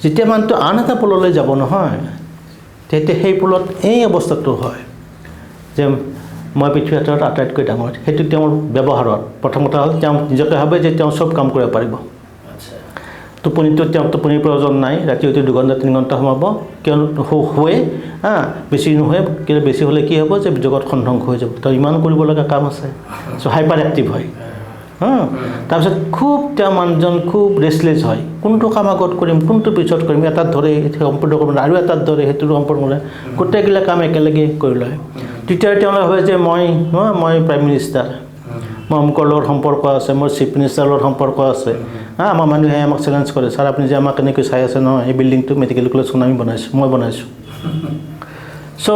যেতিয়া মানুহটো আন এটা পললৈ যাব নহয় তেতিয়া সেই পলত এই অৱস্থাটো হয় যে মই পৃথিৱীৰ আটাইতকৈ ডাঙৰ সেইটো তেওঁৰ ব্যৱহাৰত প্ৰথম কথা হ'ল তেওঁ নিজকে ভাবে যে তেওঁ চব কাম কৰিব পাৰিব টোপনিটো তেওঁ টোপনিৰ প্ৰয়োজন নাই ৰাতি হয়তো 2 ঘণ্টা 3 ঘণ্টা সোমাব কিয়নো শুৱে বেছি নুশুৱে কিন্তু বেছি হ'লে কি হ'ব যে জগতখন ধ্বংস হৈ যাব তো ইমান কৰিব লগা কাম আছে চ' হাইপাৰ এক্টিভ হয় তাৰপিছত খুব তেওঁ মানুহজন খুব ৰেষ্টলেছ হয় কোনটো কাম আগত কৰিম কোনটো পিছত কৰিম এটাত ধৰে সম্পূৰ্ণ কৰিব আৰু এটাত ধৰে সেইটো সম্পূৰ্ণ কৰে গোটেইবিলাক কাম একেলগে কৰি লয় তেতিয়া তেওঁলোকে ভাবে যে মই প্ৰাইম মিনিষ্টাৰ মই অমুকৰ লগত সম্পৰ্ক আছে মোৰ চিফ মিনিষ্টাৰৰ লগত সম্পৰ্ক আছে আমাৰ মানুহে আমাক চেলেঞ্জ কৰে ছাৰ আপুনি যে আমাক কেনেকৈ চাই আছে নহয় এই বিল্ডিংটো মেডিকেল কলেজখন আমি মই বনাইছোঁ চ'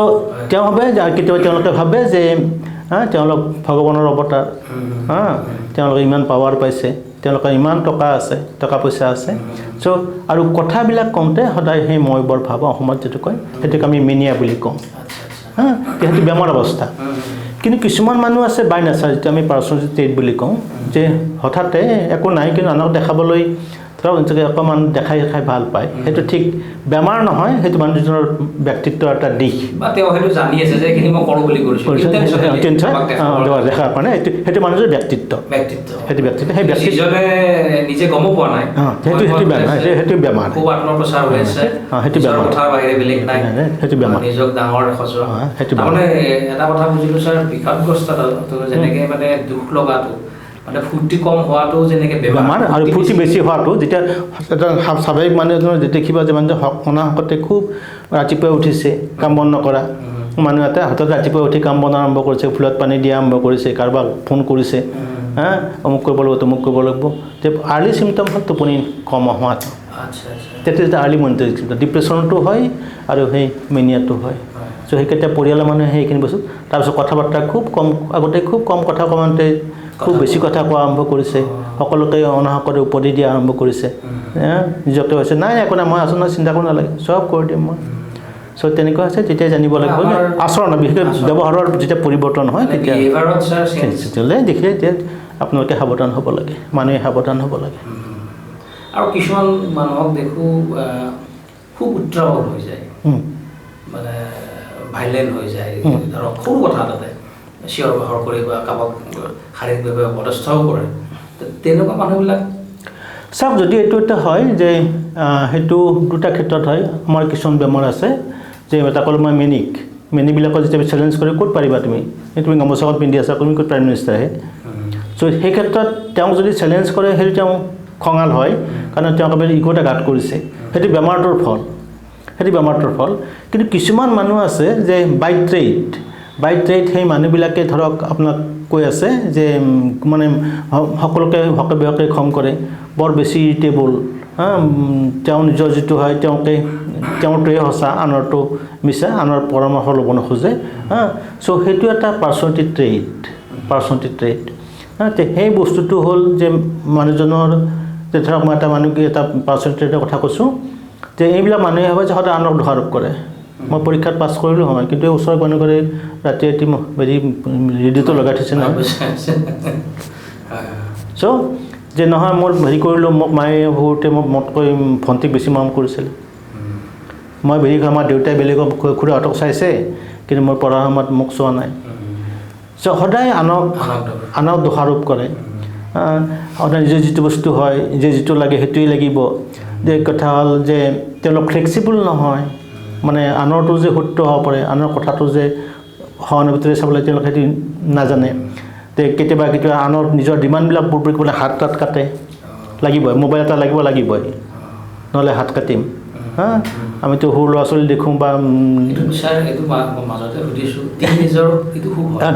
তেওঁ ভাবে কেতিয়াবা তেওঁলোকে ভাবে যে তেওঁলোক ভগৱানৰ অৱতাৰ তেওঁলোকে ইমান পাৱাৰ পাইছে তেওঁলোকৰ ইমান টকা আছে টকা পইচা আছে চ' আৰু কথাবিলাক কওঁতে সদায় সেই মই বৰ ভাব অসমত যিটো কয় সেইটোক আমি মেনিয়া বুলি কওঁ সেইটো বেমাৰ অৱস্থা কিন্তু কিছুমান মানুহ আছে বাই নেচাৰ যিটো আমি পাৰ্চনেলিটি ট্ৰেইট বুলি কওঁ যে হঠাতে একো নাই কিন্তু আনক দেখাবলৈ ধৰক অকণমান দেখাই ভাল পায় সেইটো ঠিক বেমাৰ নহয় সেইটো মানুহজনৰ ব্যক্তিত্বৰ এটা দিশ বা তেওঁ হয়তো জানি আছে যে এইখিনি মই কৰোঁ বুলি দেখাৰ কাৰণে সেইটো মানুহৰ ব্যক্তিত্ব সেইটো ব্যক্তিত্ব সেই ব্যক্তিজনে নিজে গম পোৱা নাই সেইটো বেমাৰ খুব আত্মপ্ৰচাৰ হৈ আছে সেইটো বেমাৰ কথাৰ বাহিৰে বেলেগ নাই সেইটো বেমাৰ নিজক ডাঙৰ সজোৱা সেইটো মানে এটা কথা বুজিলোঁ ছাৰ বিষাদগ্ৰস্ততা যেনেকৈ মানে দুখ লগাটো মানে ফূৰ্তি কম হোৱাটো যেনেকৈ বেমাৰ আৰু ফূৰ্তি বেছি হোৱাটো যেতিয়া এটা স্বাভাৱিক মানুহ এজনৰ যেতিয়া দেখিবা যে মানুহ অনাহকতে খুব ৰাতিপুৱাই উঠিছে কাম বন নকৰা মানুহ এটা হাতত ৰাতিপুৱাই উঠি কাম বন আৰম্ভ কৰিছে ফুলত পানী দিয়া আৰম্ভ কৰিছে কাৰোবাক ফোন কৰিছে অমুক কৰিব লাগিব তমুক কৰিব লাগিব তে আৰ্লি চিমটম হ'ল টোপনি কম হোৱাটো তেতিয়া আৰ্লি মনিটৰিং চিমটম ডিপ্ৰেশ্যনটো হয় আৰু সেই মেনিয়াটো হয় চ' সেইকেইটা পৰিয়ালৰ মানুহে সেইখিনি বস্তু তাৰপিছত কথা বাৰ্তা খুব কম আগতে খুব কম কথা কমাওঁতে খুব বেছি কথা কোৱা আৰম্ভ কৰিছে সকলোকে অনাহকতে উপদেশ দিয়া আৰম্ভ কৰিছে নিজকে হৈছে নাই একো নাই মই আছোঁ নহয় চিন্তা কৰিব নালাগে চব কৰি দিম মই চ' তেনেকুৱা আছে তেতিয়া জানিব লাগিব যে আচৰণ বিশেষকৈ ব্যৱহাৰৰ যেতিয়া পৰিৱৰ্তন হয় তেতিয়াহ'লে দেখিলে যে আপোনালোকে সাৱধান হ'ব লাগে মানুহে সাৱধান হ'ব লাগে আৰু কিছুমান মানুহক দেখোঁ খুব উত্ৰাৱল হৈ যায় মানে ভাইলেণ্ট হৈ যায় ধৰক সৰু কথা এটাতে চিঞৰ বাখৰ কৰি বা কাৰোবাক শাৰীৰিকভাৱে অপদস্থও কৰে তেনেকুৱা মানুহবিলাক চাওক যদি এইটো এটা হয় যে সেইটো দুটা ক্ষেত্ৰত হয় আমাৰ কিছুমান বেমাৰ আছে যে এটা ক'লো মই মেনিবিলাকক যেতিয়া চেলেঞ্জ কৰি ক'ত পাৰিবা তুমি গামোচাখন পিন্ধি আছা তুমি ক'ত প্ৰাইম মিনিষ্টাৰ আহে চ' সেই ক্ষেত্ৰত তেওঁক যদি চেলেঞ্জ কৰে সেইটো তেওঁ খঙাল হয় কাৰণ তেওঁ একেবাৰে ইগ' এটা ঘাট কৰিছে সেইটো বেমাৰটোৰ ফল কিন্তু কিছুমান মানুহ আছে যে বাই ট্ৰেইট সেই মানুহবিলাকে ধৰক আপোনাক কৈ আছে যে মানে সকলোকে হকে বেহকে খং কৰে বৰ বেছি ইৰিটেবল তেওঁ নিজৰ যিটো হয় তেওঁৰটোৱে সঁচা আনৰটো মিছা আনৰ পৰামৰ্শ ল'ব নোখোজে চ' সেইটো এটা পাৰ্চনেলিটি ট্ৰেইট সেই বস্তুটো হ'ল যে মানুহজনৰ যে ধৰক মই এটা মানুহক এটা পাৰ্চনেলিটি ট্ৰেইটৰ কথা কৈছোঁ যে এইবিলাক মানুহে ভাবে যে সদায় আনক দোষাৰোপ কৰে মই পৰীক্ষাত পাছ কৰিলোঁ হয় কিন্তু এই ওচৰৰ মানুহঘৰে ৰাতি ৰেডিঅ'টো লগাই থৈছে নহয় চ' যে নহয় মোৰ কৰিলোঁ মোক মায়ে সৰুতে মোতকৈ ভণ্টিক বেছি মৰম কৰিছিলে মই আমাৰ দেউতাই বেলেগক খুৰাহঁতক চাইছে কিন্তু মোৰ পঢ়াৰ সময়ত মোক চোৱা নাই সদায় আনক দোষাৰোপ কৰে সদায় নিজৰ যিটো বস্তু হয় নিজে যিটো লাগে সেইটোৱেই লাগিব যে কথা হ'ল যে তেওঁলোক ফ্লেক্সিবল নহয় মানে আনৰটো যে সত্য হ'ব পাৰে আনৰ কথাটো যে সহানুভূতিৰে চাবলৈ তেওঁলোকে সেইটো নাজানে তে কেতিয়াবা আনৰ নিজৰ ডিমাণ্ডবিলাক পূৰ কৰিবলৈ হাত তাত কাটে লাগিবই মোবাইল এটা লাগিবই নহ'লে হাত কাটিম আমিতো সৰু ল'ৰা ছোৱালী দেখোঁ বা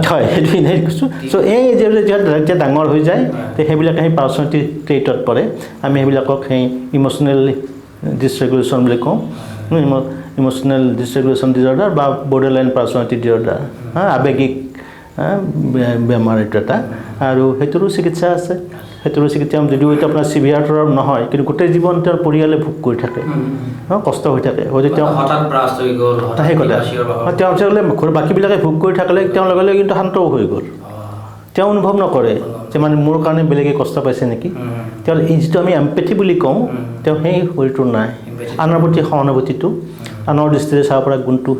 হয় সেইটো এনেই কৈছোঁ চ' এই যেতিয়া ডাঙৰ হৈ যায় তে সেইবিলাক সেই পাৰ্চনেলিটি ট্ৰেইটত পৰে আমি সেইবিলাকক সেই ইম'চনেল ডিছৰেগুলেশ্যন বুলি কওঁ ইম'চনেল ডিছৰেগুলেশ্যন ডিজৰ্ডাৰ বা বৰ্ডাৰলাইন পাৰ্চনেলিটি ডিজৰ্ডাৰ আৱেগিক বেমাৰ এইটো এটা আৰু সেইটোৰো চিকিৎসা আছে সেইটোৰো চিকিৎসা যদিও এইটো আপোনাৰ চিভিয়াৰটোৰ নহয় কিন্তু গোটেই জীৱন তেওঁৰ পৰিয়ালে ভোগ কৰি থাকে কষ্ট হৈ থাকে হয়তো তেওঁ সেই কথা তেওঁ বাকীবিলাকে ভোগ কৰি থাকিলে তেওঁ লগে লগে কিন্তু শান্তও হৈ গ'ল তেওঁ অনুভৱ নকৰে যে মানে মোৰ কাৰণে বেলেগে কষ্ট পাইছে নেকি তেওঁ এই যিটো আমি এম্পেথি বুলি কওঁ তেওঁ সেই শৰীৰটো নাই আনৰ প্ৰতি সহানুভূতিটো আনৰ দৃষ্টিৰে চাব পৰা গুণটো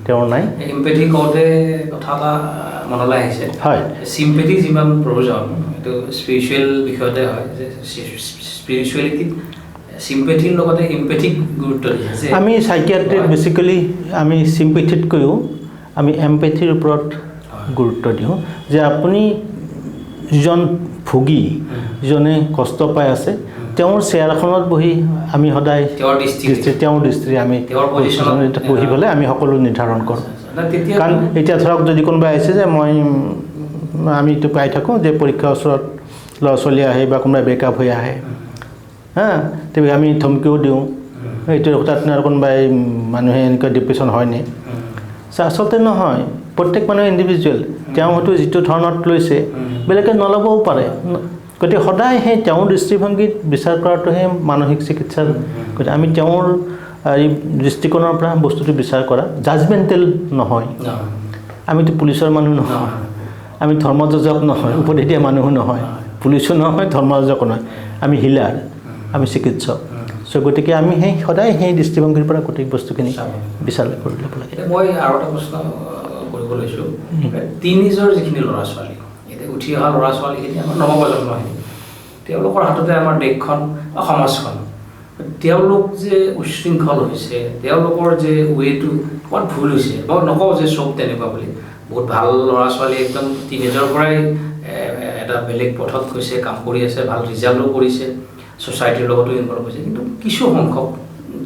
তেওঁৰ নাই এম্পেথি কওঁতে কথা এটা মনলৈ আহিছে হয় চিম্পেথি যিমান প্ৰয়োজন এইটো স্পিৰিচুৱেল বিষয়তে হয় যে স্পিৰিচুৱেলিটিত চিম্পেথিৰ লগতে এম্পেথিক গুৰুত্ব দিছে আমি চাইকিয়াট্ৰিত বেচিকেলি আমি চিম্পেথিতকৈও আমি এম্পেথিৰ ওপৰত গুৰুত্ব দিওঁ যে আপুনি যিজন ভোগী যিজনে কষ্ট পাই আছে তেওঁৰ চেয়াৰখনত বহি আমি সদায় তেওঁৰ দৃষ্টিৰে আমি বহি পেলাই আমি সকলো নিৰ্ধাৰণ কৰোঁ কাৰণ এতিয়া ধৰক যদি কোনোবাই আহিছে যে আমিতো পাই থাকোঁ যে পৰীক্ষাৰ ওচৰত ল'ৰা ছোৱালী আহে বা কোনোবাই বেকআপ হৈ আহে তেতিয়া আমি ধমকিও দিওঁ এইটো তাত আৰু কোনোবাই মানুহে এনেকুৱা ডিপ্ৰেশ্যন হয়নে আচলতে নহয় প্ৰত্যেক মানুহে ইণ্ডিভিজুৱেল তেওঁ হয়তো যিটো ধৰণত লৈছে বেলেগে নল'বও পাৰে গতিকে সদায় সেই তেওঁৰ দৃষ্টিভংগীত বিচাৰ কৰাটোহে মানসিক চিকিৎসাৰ গতিকে আমি তেওঁৰ এই দৃষ্টিকোণৰ পৰা বস্তুটো বিচাৰ কৰা জাজমেণ্টেল নহয় আমিতো পুলিচৰ মানুহ নহয় আমি ধৰ্মযাজক নহয় উপদেশ দিয়া মানুহো নহয় পুলিচো নহয় ধৰ্মযাজক নহয় আমি হিলাৰ আমি চিকিৎসক চ' গতিকে আমি সদায় সেই দৃষ্টিভংগীৰ পৰা গোটেই বস্তুখিনি বিচাৰ কৰি ল'ব লাগে মই আৰু এটা প্ৰশ্ন কৰিব লৈছোঁ টিনেজৰ যিখিনি ল'ৰা ছোৱালী এতিয়া উঠি অহা ল'ৰা ছোৱালীখিনি আমাৰ নৱপ্ৰজন্মখিনি তেওঁলোকৰ হাততে আমাৰ দেশখন বা সমাজখন তেওঁলোক যে উশৃংখল হৈছে তেওঁলোকৰ যে ৱেটো ক'ত ভুল হৈছে মই নকওঁ যে চব তেনেকুৱা বুলি বহুত ভাল ল'ৰা ছোৱালী একদম টিনেজৰ পৰাই এটা বেলেগ পথত গৈছে কাম কৰি আছে ভাল ৰিজাল্টো কৰিছে ছ'চাইটিৰ লগতো ইনভলভ হৈছে কিন্তু কিছু সংখ্যক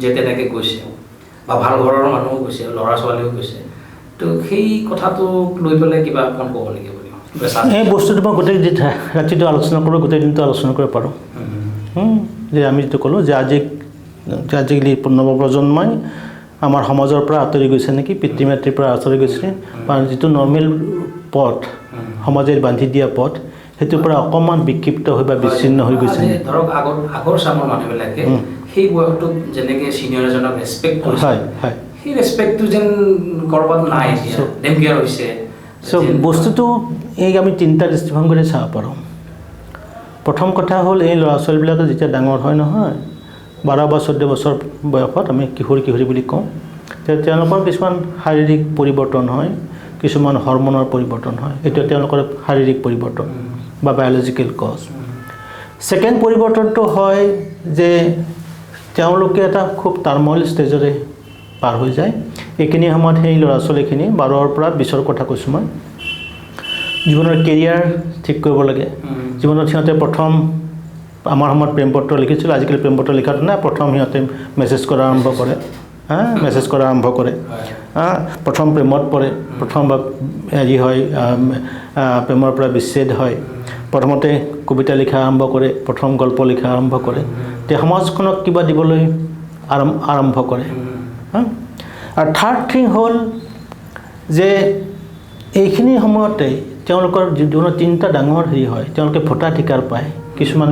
যে তেনেকৈ গৈছে বা ভাল ঘৰৰ মানুহো গৈছে ল'ৰা ছোৱালীও গৈছে তো সেই কথাটোক লৈ পেলাই কিবা অকণ ক'ব লাগিব এই বস্তুটো মই গোটেই ৰাতিটো আলোচনা কৰোঁ গোটেই দিনটো আলোচনা কৰিব পাৰোঁ যে আমি যিটো ক'লোঁ যে আজিকালি নৱপ্ৰজন্মই আমাৰ সমাজৰ পৰা আঁতৰি গৈছে নেকি পিতৃ মাতৃৰ পৰা আঁতৰি গৈছে বা যিটো নৰ্মেল পথ সমাজে বান্ধি দিয়া পথ সেইটোৰ পৰা অকণমান বিক্ষিপ্ত হৈ বা বিচ্ছিন্ন হৈ গৈছে ধৰক আগৰ চামৰ মানুহবিলাকে সেই বয়সটোত যেনেকৈ ছিনিয়ৰ এজনক ৰেচপেক্ট কৰিছে হয় হয় সেই ৰেচপেক্টটো যেন ক'ৰবাত নাই ডেম্পিয়াৰ হৈছে চ' বস্তুটো এই আমি তিনিটা দৃষ্টিভংগীৰে চাব পাৰোঁ প্ৰথম কথা হ'ল এই ল'ৰা ছোৱালীবিলাকে যেতিয়া ডাঙৰ হয় নহয় 12 বা 14 বছৰ বয়সত আমি কিশোৰী বুলি কওঁ তেওঁলোকৰ কিছুমান শাৰীৰিক পৰিৱৰ্তন হয় কিছুমান হৰমনৰ পৰিৱৰ্তন হয় এইটো তেওঁলোকৰ শাৰীৰিক পৰিৱৰ্তন বা বায়'লজিকেল কজ ছেকেণ্ড পৰিৱৰ্তনটো হয় যে তেওঁলোকে এটা খুব টাৰ্মইল ষ্টেজৰে পাৰ হৈ যায় এইখিনি সময়ত সেই ল'ৰা ছোৱালীখিনি 12ৰ পৰা 20ৰ কথা কৈছোঁ মই জীৱনৰ কেৰিয়াৰ ঠিক কৰিব লাগে জীৱনত সিহঁতে প্ৰথম আমাৰ সময়ত প্ৰেম পত্ৰ লিখিছিল আজিকালি প্ৰেম পত্ৰ লিখাটো নাই প্ৰথম সিহঁতে মেছেজ কৰা আৰম্ভ কৰে প্ৰথম প্ৰেমত পৰে প্ৰথম হেৰি হয় প্ৰেমৰ পৰা বিচ্ছেদ হয় প্ৰথমতে কবিতা লিখা আৰম্ভ কৰে প্ৰথম গল্প লিখা আৰম্ভ কৰে তে সমাজখনক কিবা দিবলৈ আৰম্ভ কৰে আৰু থাৰ্ড থিং হ'ল যে এইখিনি সময়তে তেওঁলোকৰ জীৱনত তিনিটা ডাঙৰ হেৰি হয় তেওঁলোকে ভোটাধিকাৰ পায় কিছুমান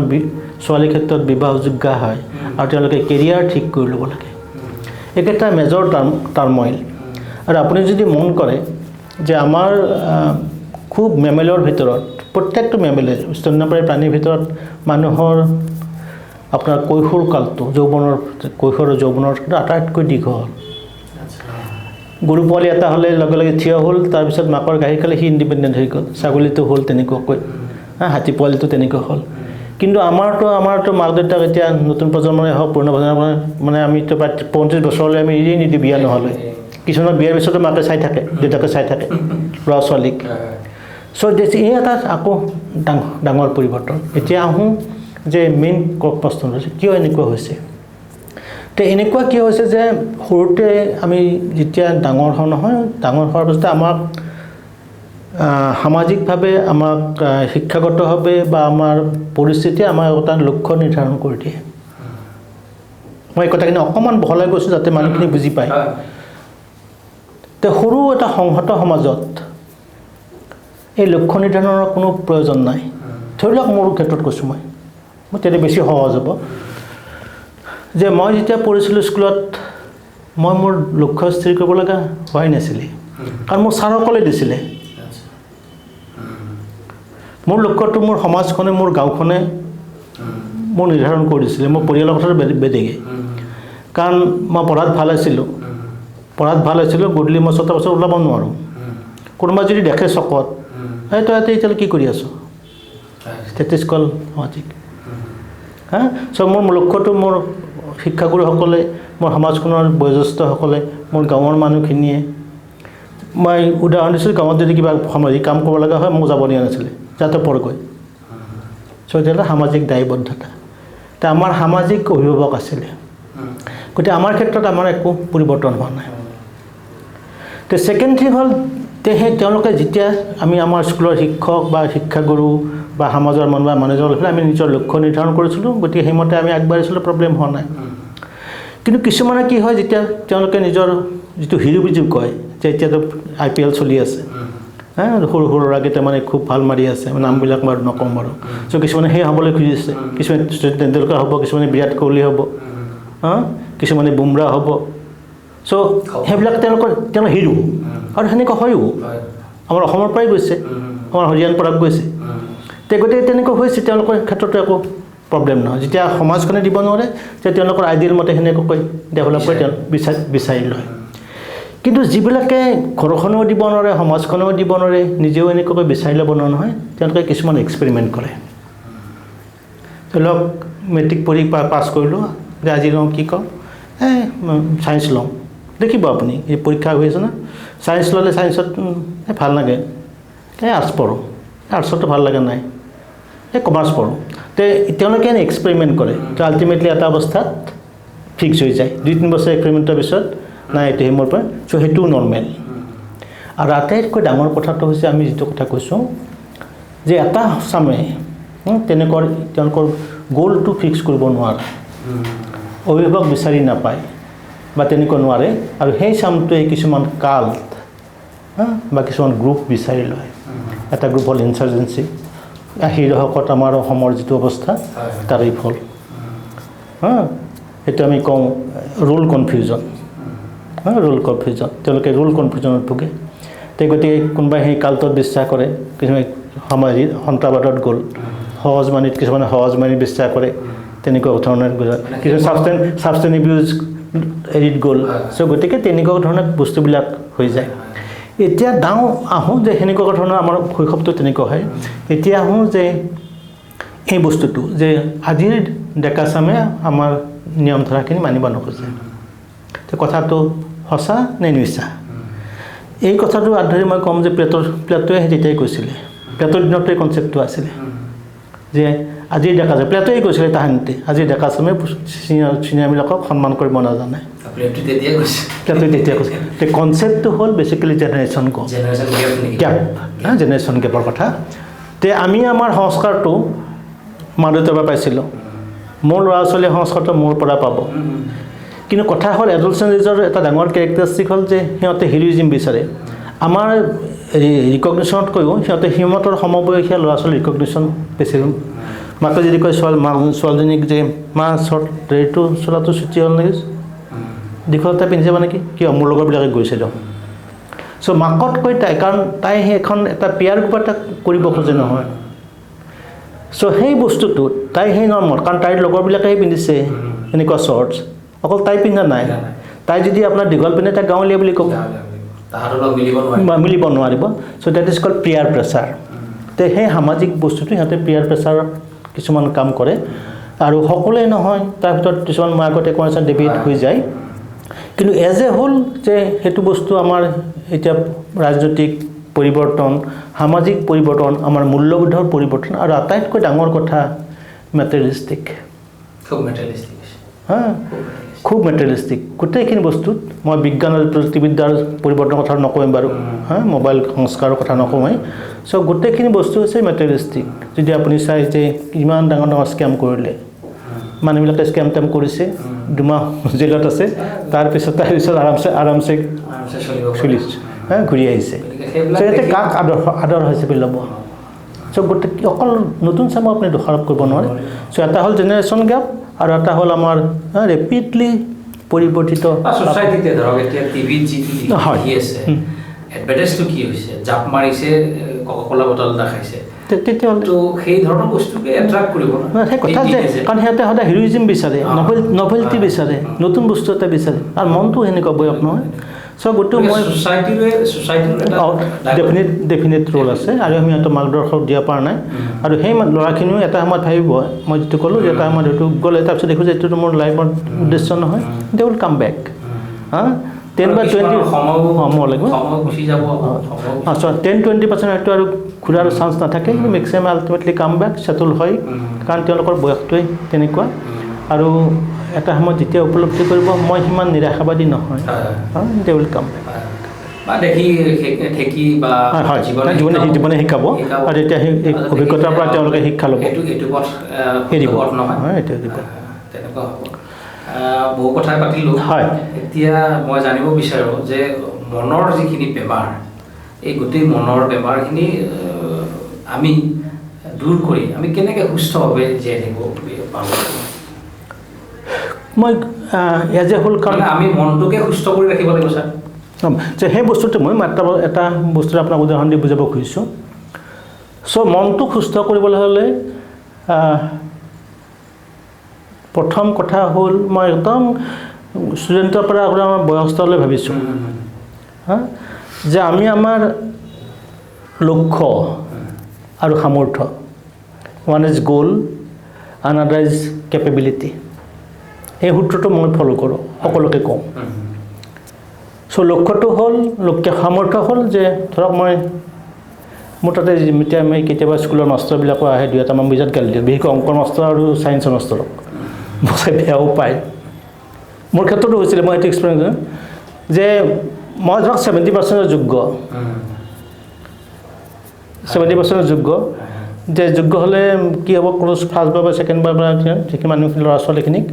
ছোৱালীৰ ক্ষেত্ৰত বিবাহযোগ্য হয় আৰু তেওঁলোকে কেৰিয়াৰ ঠিক কৰি ল'ব লাগে এইকেইটা মেজৰ টাৰ্মইল আৰু আপুনি যদি মন কৰে যে আমাৰ খুব মেমেলৰ ভিতৰত প্ৰত্যেকটো মেমেলে স্তন্যপায়ী প্ৰাণীৰ ভিতৰত মানুহৰ আপোনাৰ কৈশোৰ কালটো কৈশোৰ আৰু যৌৱনৰ আটাইতকৈ দীঘল গৰু পোৱালি এটা হ'লে লগে লগে থিয় হ'ল, তাৰপিছত মাকৰ গাখীৰ খালে সি ইণ্ডিপেণ্ডেণ্ট হৈ গ'ল। ছাগলীটো হ'ল তেনেকুৱাকৈ, হাতী পোৱালিটো তেনেকুৱা হ'ল। কিন্তু আমাৰতো মাক দেউতাক এতিয়া নতুন প্ৰজন্মৰে হওক পুৰণা প্ৰজন্মৰে, মানে আমিতো প্ৰায় 35 বছৰলৈ আমি এৰিয়ে নিদিওঁ বিয়া নহ'লে। কিছুমানৰ বিয়াৰ পিছতো মাকে চাই থাকে, দেউতাকে চাই থাকে ল'ৰা ছোৱালীক। চ' এই এটা আকৌ ডাঙৰ পৰিৱৰ্তন। এতিয়া আহোঁ যে মেইন প্ৰশ্নটো হৈছে কিয় এনেকুৱা হৈছে। তো এনেকুৱা কিয় হৈছে যে সৰুতে আমি যেতিয়া ডাঙৰ হওঁ নহয়, ডাঙৰ হোৱাৰ পাছতে আমাক সামাজিকভাৱে, আমাক শিক্ষাগতভাৱে বা আমাৰ পৰিস্থিতিয়ে আমাক এটা লক্ষ্য নিৰ্ধাৰণ কৰি দিয়ে। মই এই কথাখিনি অকণমান বহলাই গৈছোঁ যাতে মানুহখিনি বুজি পায়। তো সৰু এটা সংহত সমাজত এই লক্ষ্য নিৰ্ধাৰণৰ কোনো প্ৰয়োজন নাই। ধৰি লওক মোৰ ক্ষেত্ৰত কৈছোঁ মই তেতিয়া বেছি সহজ হ'ব যে মই যেতিয়া পঢ়িছিলোঁ স্কুলত, মই মোৰ লক্ষ্য স্থিৰ কৰিব লগা হোৱাই নাছিলে, কাৰণ মোৰ ছাৰসকলে দিছিলে। মোৰ লক্ষ্যটো মোৰ সমাজখনে, মোৰ গাঁওখনে মোৰ নিৰ্ধাৰণ কৰি দিছিলে। মোৰ পৰিয়ালৰ কথাটো বেলেগে, কাৰণ মই পঢ়াত ভাল আছিলোঁ, গধূলি মই 6টা বছৰ ওলাব নোৱাৰোঁ। কোনোবা যদি দেখে চকত, এই তই ইয়াতে এতিয়ালৈ কি কৰি আছ, ষ্টেটাছ কল সামাজিক। চ' মোৰ লক্ষ্যটো মোৰ শিক্ষাগুৰুসকলে, মোৰ সমাজখনৰ বয়োজ্যেষ্ঠসকলে, মোৰ গাঁৱৰ মানুহখিনিয়ে, মই উদাহৰণ দিছোঁ, গাঁৱত যদি কিবা সামাজিক কাম কৰিব লগা হয় মোক যাব দিয়া নাছিলে, যাতে পৰগৈ। চ' এতিয়া সামাজিক দায়বদ্ধতা। তো আমাৰ সামাজিক অভিভাৱক আছিলে, গতিকে আমাৰ ক্ষেত্ৰত আমাৰ একো পৰিৱৰ্তন হোৱা নাই। তো ছেকেণ্ড থিং হ'ল তেওঁলোকে যেতিয়া আমি আমাৰ স্কুলৰ শিক্ষক বা শিক্ষাগুৰু বা সমাজৰ মানুহ বা মানুহজন আমি নিজৰ লক্ষ্য নিৰ্ধাৰণ কৰিছিলোঁ, গতিকে সেইমতে আমি আগবাঢ়িছিলোঁ, প্ৰব্লেম হোৱা নাই। কিন্তু কিছুমানে কি হয়, যেতিয়া তেওঁলোকে নিজৰ যিটো হিৰোবিজু কয় যে এতিয়াতো IPL চলি আছে, সৰু ল'ৰাকেইটা মানে খুব ভাল মাৰি আছে, নামবিলাক মই নকওঁ বাৰু। চ' কিছুমানে সেই হ'বলৈ খুজিছে, কিছুমানে শচীন তেণ্ডুলকাৰ হ'ব, কিছুমানে বিৰাট কোহলি হ'ব, কিছুমানে বুমৰা হ'ব। চ' সেইবিলাক তেওঁলোকৰ হিৰো, আৰু সেনেকুৱা হয়ো। আমাৰ অসমৰ পৰাই গৈছে, আমাৰ হৰিয়ানাৰ পৰা গৈছে। গতিকে তেনেকুৱা হৈছে, তেওঁলোকৰ ক্ষেত্ৰতো একো প্ৰব্লেম নহয়। যেতিয়া সমাজখনে দিব নোৱাৰে, তেতিয়া তেওঁলোকৰ আইডিয়েল মতে সেনেকুৱাকৈ ডেভেলপ কৰি বিচাৰি লয়। কিন্তু যিবিলাকে ঘৰখনেও দিব নোৱাৰে, সমাজখনেও দিব নোৱাৰে, নিজেও এনেকুৱাকৈ বিচাৰি ল'ব নোৱাৰে নহয়, তেওঁলোকে কিছুমান এক্সপেৰিমেণ্ট কৰে। ধৰি লওক মেট্ৰিক পঢ়ি পাছ কৰিলোঁ, যে আজি লওঁ কি কওঁ, ছায়েন্স লওঁ। দেখিব আপুনি এই পৰীক্ষা হৈ আছে না, ছায়েন্স ল'লে ছায়েন্সত ভাল লাগে, আৰ্টছ পঢ়োঁ, আৰ্টছতো ভাল লাগে নাই, কমাৰ্চ পঢ়োঁ। তেওঁলোকে এক্সপেৰিমেণ্ট কৰে, তো আল্টিমেটলি এটা অৱস্থাত ফিক্স হৈ যায়। 2-3 বছৰ এক্সপেৰিমেণ্টৰ পিছত নাই, এইটো সেই মোৰ পৰা। চ' সেইটোও নৰ্মেল। আৰু আটাইতকৈ ডাঙৰ কথাটো হৈছে আমি যিটো কথা কৈছোঁ যে এটা চামে তেওঁলোকৰ গ'লটো ফিক্স কৰিব নোৱাৰে, অভিভাৱক বিচাৰি নাপায় বা তেনেকুৱা নোৱাৰে। আৰু সেই চামটোৱে কিছুমান কাল্ট বা কিছুমান গ্ৰুপ বিচাৰি লয়। এটা গ্ৰুপ হ'ল ইনচাৰ্জেঞ্চি, 80 দশকত আমাৰ অসমৰ যিটো অৱস্থা তাৰেই ফল। সেইটো আমি কওঁ ৰোল কনফিউজন। তেওঁলোকে ৰোল কনফিউজনত ভোগে। গতিকে কোনোবাই সেই কাল্টত বিশ্বাস কৰে, কিছুমানে সামাজিক সন্ত্ৰাসবাদত গ'ল, কিছুমানে সহজ মানিত বিশ্বাস কৰে, তেনেকুৱা ধৰণৰ কিছুমান ছাবষ্টেন্স এবিউজ হেৰিত গ'ল। চ' গতিকে তেনেকুৱা ধৰণৰ বস্তুবিলাক হৈ যায়। এতিয়া আহোঁ যে সেনেকুৱা ধৰণৰ আমাৰ শৈশৱটো তেনেকুৱা হয়। এতিয়া আহোঁ যে এই বস্তুটো যে আজিৰ ডেকাচামে আমাৰ নিয়ম ধাৰাখিনি মানিব নোখোজে। কথাটো সঁচা নে মিছা? এই কথাটো আধাৰি মই ক'ম যে প্লেটোৱে তেতিয়াই কৈছিলে, প্লেটোৰ দিনতে কনচেপ্টটো আছিলে যে আজিৰ প্লেটোৱে কৈছিলে তাহানিতে, আজিৰ ডেকাচামে চিনিয়ৰবিলাকক সন্মান কৰিব নাজানে। প্লেটোৱে তেতিয়া কৈছে। কনচেপ্টটো হ'ল বেচিকেলি জেনেৰেশ্যন গেপৰ কথা। আমি আমাৰ সংস্কাৰটো মা দেউতাৰ পৰা পাইছিলোঁ, মোৰ ল'ৰা ছোৱালীয়ে সংস্কাৰটো মোৰ পৰা পাব। কিন্তু কথা হ'ল এডলচেণ্ট এজৰ এটা ডাঙৰ কেৰেক্টাৰিষ্টিক হ'ল যে সিহঁতে হিৰোইজিম বিচাৰে। আমাৰ ৰিকগনিশ্যনতকৈও সিহঁতৰ সমবয়সীয়া ল'ৰা ছোৱালীৰ ৰিকগনিশ্যন বেছি। মাকে যদি কয় ছোৱালীজনীক যে মা হেৰিটো চোলাটো চুটি হ'ল নেকি, দীঘলতা পিন্ধি যাব নেকি, কিয় মোৰ লগৰবিলাকে গৈছে দিয়ক। চ' মাকতকৈ কাৰণ তাই সেইখন এটা পিয়াৰ গ্ৰুপ এটা কৰিব খোজে নহয়। চ' সেই বস্তুটোত তাই সেই নৰ্মত, কাৰণ তাইৰ লগৰবিলাকেই পিন্ধিছে এনেকুৱা শ্বৰ্টছ, অকল তাই পিন্ধা নাই, তাই যদি আপোনাৰ দীঘল পিনে তাক গাঁৱলীয়া বুলি ক'ব, তাহাঁতৰ লগত মিলিব নোৱাৰিব। চ' that is cold Pyar pressure. তে সেই সামাজিক বস্তুটো সিহঁতে পিয়াৰ প্ৰেছাৰত কিছুমান কাম কৰে, আৰু সকলোৱে নহয়, তাৰ ভিতৰত কিছুমান মই আগতে কোৱা নিচিনা ডেবিট হৈ যায়। কিন্তু এজ এ হোল যে সেইটো বস্তু আমাৰ এতিয়া ৰাজনৈতিক পৰিৱৰ্তন, সামাজিক পৰিৱৰ্তন, আমাৰ মূল্যবোধৰ পৰিৱৰ্তন, আৰু আটাইতকৈ ডাঙৰ কথা মেটেৰিয়েলিষ্টিক, খুব মেটেৰিয়েলিষ্টিক গোটেইখিনি বস্তুত। মই বিজ্ঞান আৰু প্ৰযুক্তিবিদ্যাৰ পৰিৱৰ্তনৰ কথা নকওঁৱেই বাৰু, মোবাইল সংস্কাৰৰ কথা নকওঁৱেই। চ' গোটেইখিনি বস্তু হৈছে মেটেৰিয়েলিষ্টিক। যদি আপুনি চাই যে ইমান ডাঙৰ ডাঙৰ স্কেম কৰিলে, মানুহবিলাকে স্কেম টেম কৰিছে, 2 মাহ জেলত আছে, তাৰপিছত আৰামছে চলিছে, ঘূৰি আহিছে। চ' ইয়াতে কাক আদৰ হিচাপে ল'ব? চ' গোটেই অকল নতুন চামক আপুনি দোষাৰোপ কৰিব নোৱাৰে। চ' এটা হ'ল জেনেৰেশ্যন গেপ, আৰু এটা হ'ল আমাৰ ৰেপিডলি পৰিৱৰ্তিত ছ'চাইটিতে। ধৰক এতিয়া টিভিত যিটো দেখি আছে, এডভাৰটাইজটো কি হৈছে, জাপ মাৰিছে, ককা-ক'লা বটল এটা খাইছে, তেতিয়াহ'লেতো সেই ধৰণৰ বস্তুকে এট্ৰেক্ট কৰিব সেই কথা যে, কাৰণ সিহঁতে সদায় হিৰ'ইজিম বিচাৰে, নভেলটি বিচাৰে, নতুন বস্তু এটা বিচাৰে, আৰু মনটো সেনেকুৱা বয়স নহয়। চ' গোটেই মই ডেফিনেট ৰোল আছে, আৰু আমি সিহঁতক মাৰ্গদৰ্শক দিব পৰা নাই। আৰু সেই ল'ৰাখিনিও এটা সময়ত ভাবিব, মই যিটো ক'লোঁ যে এটা সময়ত হয়তো গ'লে, তাৰপিছত দেখোঁ যে এইটোতো মোৰ লাইফৰ উদ্দেশ্য নহয়, দে উইল কাম বেক। 10 বা 20 সময় লাগিব, 10-20% হয়তো আৰু ঘূৰাৰ চান্স নাথাকে, কিন্তু maximum ultimately come back, settle হয়, কাৰণ তেওঁলোকৰ বয়সটোৱেই তেনেকুৱা। আৰু এটা সময়ত যেতিয়া উপলব্ধি কৰিব মই সিমান নিৰাশাবাদী নহয়, দে উইল কাম বেক। জীৱনে শিকাব, আৰু তেতিয়া সেই অভিজ্ঞতাৰ পৰা তেওঁলোকে শিক্ষা ল'ব, এৰিব নহয়, এইটো দিব। বহু কথাই পাতিলোঁ। হয়, এতিয়া মই জানিব বিচাৰোঁ যে মনৰ যিখিনি বেমাৰ, এই গোটেই মনৰ বেমাৰখিনি আমি দূৰ কৰি আমি কেনেকৈ সুস্থভাৱে জীয়াই থাকিব পাৰোঁ? মই এজ এ হোল কাৰণ আমি মনটোকে সুস্থ কৰি ৰাখিব লাগিব ছাৰ। যে সেই বস্তুটো মই এটা বস্তু আপোনাক উদাহৰণ দি বুজাব খুজিছোঁ। চ' মনটোক সুস্থ কৰিবলৈ হ'লে প্ৰথম কথা হ'ল, মই একদম ষ্টুডেণ্টৰ পৰা আমাৰ বয়সস্থলৈ ভাবিছোঁ যে আমি আমাৰ লক্ষ্য আৰু সামৰ্থ্য, ওৱান ইজ গ'ল, আনাডাৰ ইজ কেপেবিলিটি, এই সূত্ৰটো মই ফ'ল' কৰোঁ, সকলোকে কওঁ। চ' লক্ষ্যটো হ'ল, সামৰ্থ্য হ'ল যে ধৰক মই মোৰ তাতে যেতিয়া আমি কেতিয়াবা স্কুলৰ মাষ্টৰবিলাকো আহে, 2-এটা মান বজাত গালি দিওঁ, বিশেষকৈ অংকৰ মাষ্টৰ আৰু ছায়েন্সৰ মাষ্টৰক বচাই বেয়াও পায়। মোৰ ক্ষেত্ৰতো হৈছিলে, মই এইটো এক্সপেৰিয়েঞ্চ যে মই ধৰক 70% যোগ্য, 70% যোগ্য, যে যোগ্য হ'লে কি হ'ব, ক্ল'জ ফাৰ্ষ্ট বাৰ বা ছেকেণ্ড বাৰ বা যিখিনি মানুহখিনি ল'ৰা ছোৱালীখিনিক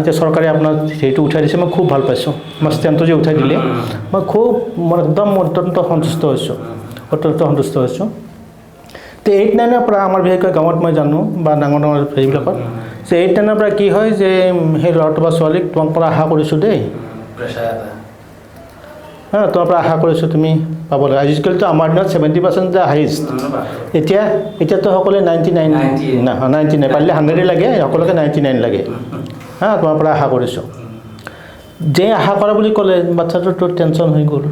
যে চৰকাৰে আপোনাক হেৰিটো উঠাই দিছে, মই খুব ভাল পাইছোঁ। মই ষ্টেণ্ডটো যে উঠাই দিলে মই খুব একদম অত্যন্ত সন্তুষ্ট হৈছোঁ। তো 8-9ৰ পৰা আমাৰ বিশেষকৈ গাঁৱত মই জানো বা ডাঙৰ ডাঙৰ হেৰিবিলাকত যে 8-9ৰ পৰা কি হয় যে সেই ল'ৰাটো বা ছোৱালীক তোমাৰ পৰা আশা কৰিছোঁ দেই, তোমাৰ পৰা আশা কৰিছোঁ তুমি পাব লাগে। আজিকালিতো আমাৰ দিনত 70% যে হাইষ্ট, এতিয়াতো সকলোৱে 99 পাৰিলে 100 লাগে, সকলোকে 99 লাগে। তোমাৰ পৰা আশা কৰিছোঁ, যে আশা কৰা বুলি ক'লে বাচ্ছাটোতো টেনশ্যন হৈ গ'ল।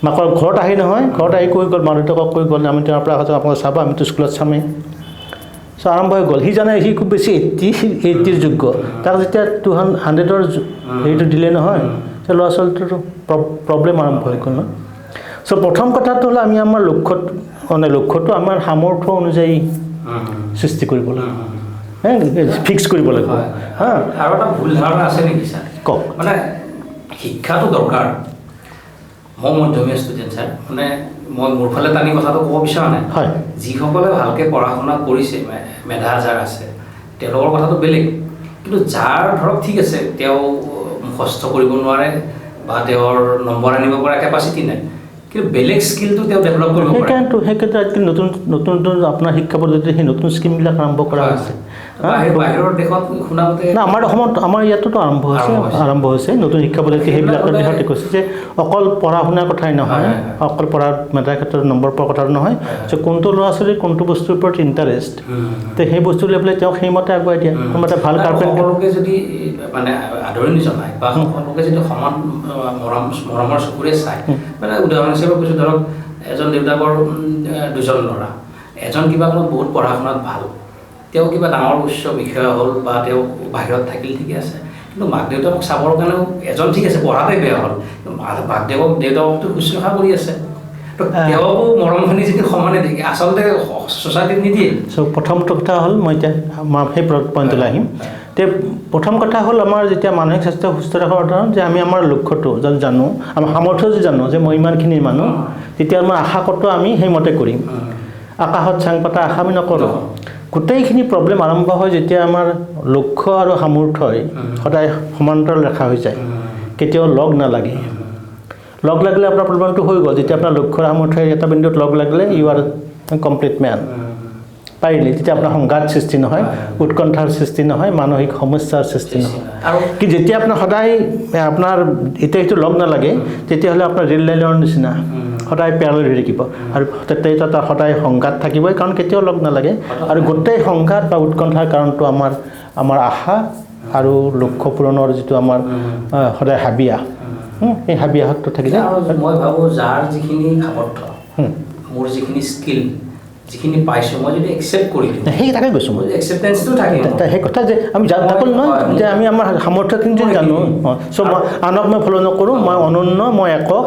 মাকৰ ঘৰত আহি নহয়, ঘৰত আহি কৈ গ'ল, মা দেউতাকক কৈ গ'ল, আমি তোমাৰ পৰা আপোনালোকে চাবা, আমিতো স্কুলত চামেই। চ' আৰম্ভ হৈ গ'ল। সি জানে সি খুব বেছি 80ৰ যোগ্য, তাক যেতিয়া 200ৰ হেৰিটো দিলে নহয়, সেই ল'ৰা ছোৱালীটোতো প্ৰব্লেম আৰম্ভ হৈ গ'ল ন। চ' প্ৰথম কথাটো হ'ল আমি আমাৰ লক্ষ্যটো আমাৰ সামৰ্থ্য অনুযায়ী সৃষ্টি কৰিব লাগিব, ফিক্স কৰিব লাগিব। আৰু এটা ভুল ধাৰণা আছে নেকি ছাৰ? কওক। মানে শিক্ষাটো দৰকাৰ, মই মধ্যমীয়া ষ্টুডেণ্ট ছাৰ, মানে মই মোৰ ফালে টানি কথাটো ক'ব বিচৰা নাই। হয়, যিসকলে ভালকৈ পঢ়া শুনা কৰিছে, মেধা যাৰ আছে, তেওঁলোকৰ কথাটো বেলেগ। কিন্তু যাৰ ধৰক ঠিক আছে, তেওঁ মুখস্থ কৰিব নোৱাৰে বা তেওঁৰ নম্বৰ আনিব পৰা কেপাচিটি নাই, কিন্তু বেলেগ স্কিলটো তেওঁ ডেভেলপ কৰিব পাৰে। সেইকাৰণে আজিকালি নতুন নতুন নতুন আপোনাৰ শিক্ষা পদ্ধতিত সেই নতুন স্কিমবিলাক আৰম্ভ কৰা হৈছে। বাহিৰৰ দেশত শুনা মতে না আমাৰ অসমত আমাৰ ইয়াতোতো আৰম্ভ হৈছে নতুন শিক্ষা পদ্ধতি সেইবিলাকৰ দিশতে কৈছে যে অকল পঢ়া শুনাৰ কথাই নহয়, অকল পঢ়াৰ মেটাৰ ক্ষেত্ৰত নম্বৰ পোৱাৰ কথা নহয়, যে কোনটো ল'ৰা ছোৱালীৰ কোনটো বস্তুৰ ওপৰত ইণ্টাৰেষ্ট, তে সেই বস্তু লৈ পেলাই তেওঁক সেইমতে আগুৱাই দিয়া। কোনোবা এটা ভাল কাৰ্পেণ্টাৰ সকলোকে যদি মানে আদৰণি জনায় বা সকলোকে যদি সমান মৰমৰ চকুৰে চায়, মানে উদাহৰণ হিচাপে কৈছোঁ, ধৰক এজন দেউতাকৰ দুজন ল'ৰা, এজন কিবা কাৰণত বহুত পঢ়া শুনাত ভাল, তেওঁ কিবা ডাঙৰ উচ্চ বিষয়া হ'ল বা তেওঁ বাহিৰত থাকিল, ঠিকে আছে, কিন্তু মাক দেউতাকক চাবৰ কাৰণেও এজন ঠিক আছে পঢ়াতে বেয়া হ'ল, মাক দেউতাককতো শুশ্ৰূষা কৰি আছে, তো তেওঁকো মৰমখিনি যদি সমানে দেখে আচলতে ছ'চাইটিত নিদিয়ে। চ' প্ৰথমটো কথা হ'ল, মই এতিয়া সেই পইণ্টলৈ আহিম। তে প্ৰথম কথা হ'ল আমাৰ যেতিয়া মানসিক স্বাস্থ্য সুস্থ ৰখাৰ কথা যে আমি আমাৰ লক্ষ্যটো যদি জানো, আমাৰ সামৰ্থ্য যদি জানো যে মই ইমানখিনি মানুহ, তেতিয়া আমাৰ আশা কৰ্ত আমি সেইমতে কৰিম। আকাশত চাং পাতা আশা আমি নকৰোঁ। গোটেইখিনি প্ৰব্লেম আৰম্ভ হয় যেতিয়া আমাৰ লক্ষ্য আৰু সামৰ্থ্যই সদায় সমান্তৰাল ৰেখা হৈ যায়, কেতিয়াও লগ নালাগে। লগ লাগিলে আপোনাৰ প্ৰব্লেমটো হৈ গ'ল। যেতিয়া আপোনাৰ লক্ষ্য সামৰ্থ্যই এটা বিন্দুত লগ লাগিলে ইউ আৰ কমপ্লিট মেন। পাৰিলে তেতিয়া আপোনাৰ সংঘাত সৃষ্টি নহয়, উৎকণ্ঠাৰ সৃষ্টি নহয়, মানসিক সমস্যাৰ সৃষ্টি নহয়। কি যেতিয়া আপোনাৰ সদায় আপোনাৰ এতিয়া সেইটো লগ নালাগে, তেতিয়াহ'লে আপোনাৰ ৰেল লাইনৰ নিচিনা সদায় পেয়ালৈ ধৰি থাকিব, আৰু তেতিয়া তাত সদায় সংঘাত থাকিবই, কাৰণ কেতিয়াও লগ নালাগে। আৰু গোটেই সংঘাত বা উৎকণ্ঠাৰ কাৰণটো আমাৰ আশা আৰু লক্ষ্য পূৰণৰ যিটো আমাৰ সদায় হাবিয়াস, এই হাবিয়াসটো থাকিলে। মই ভাবোঁ যাৰ যিখিনি সামৰ্থ্য, মোৰ যিখিনি স্কিল, যিখিনি পাইছোঁ, মই যদি একচেপ্ট কৰি দিওঁ, সেই তাকে কৈছোঁ মই, একচেপ্টেঞ্চটো থাকে। সেই কথা যে আমি তাকল নহয় যে আমি আমাৰ সামৰ্থ্যখিনি যদি জানো, চ' মই আনক মই ফ'ল' নকৰোঁ, মই অনন্য, মই একক,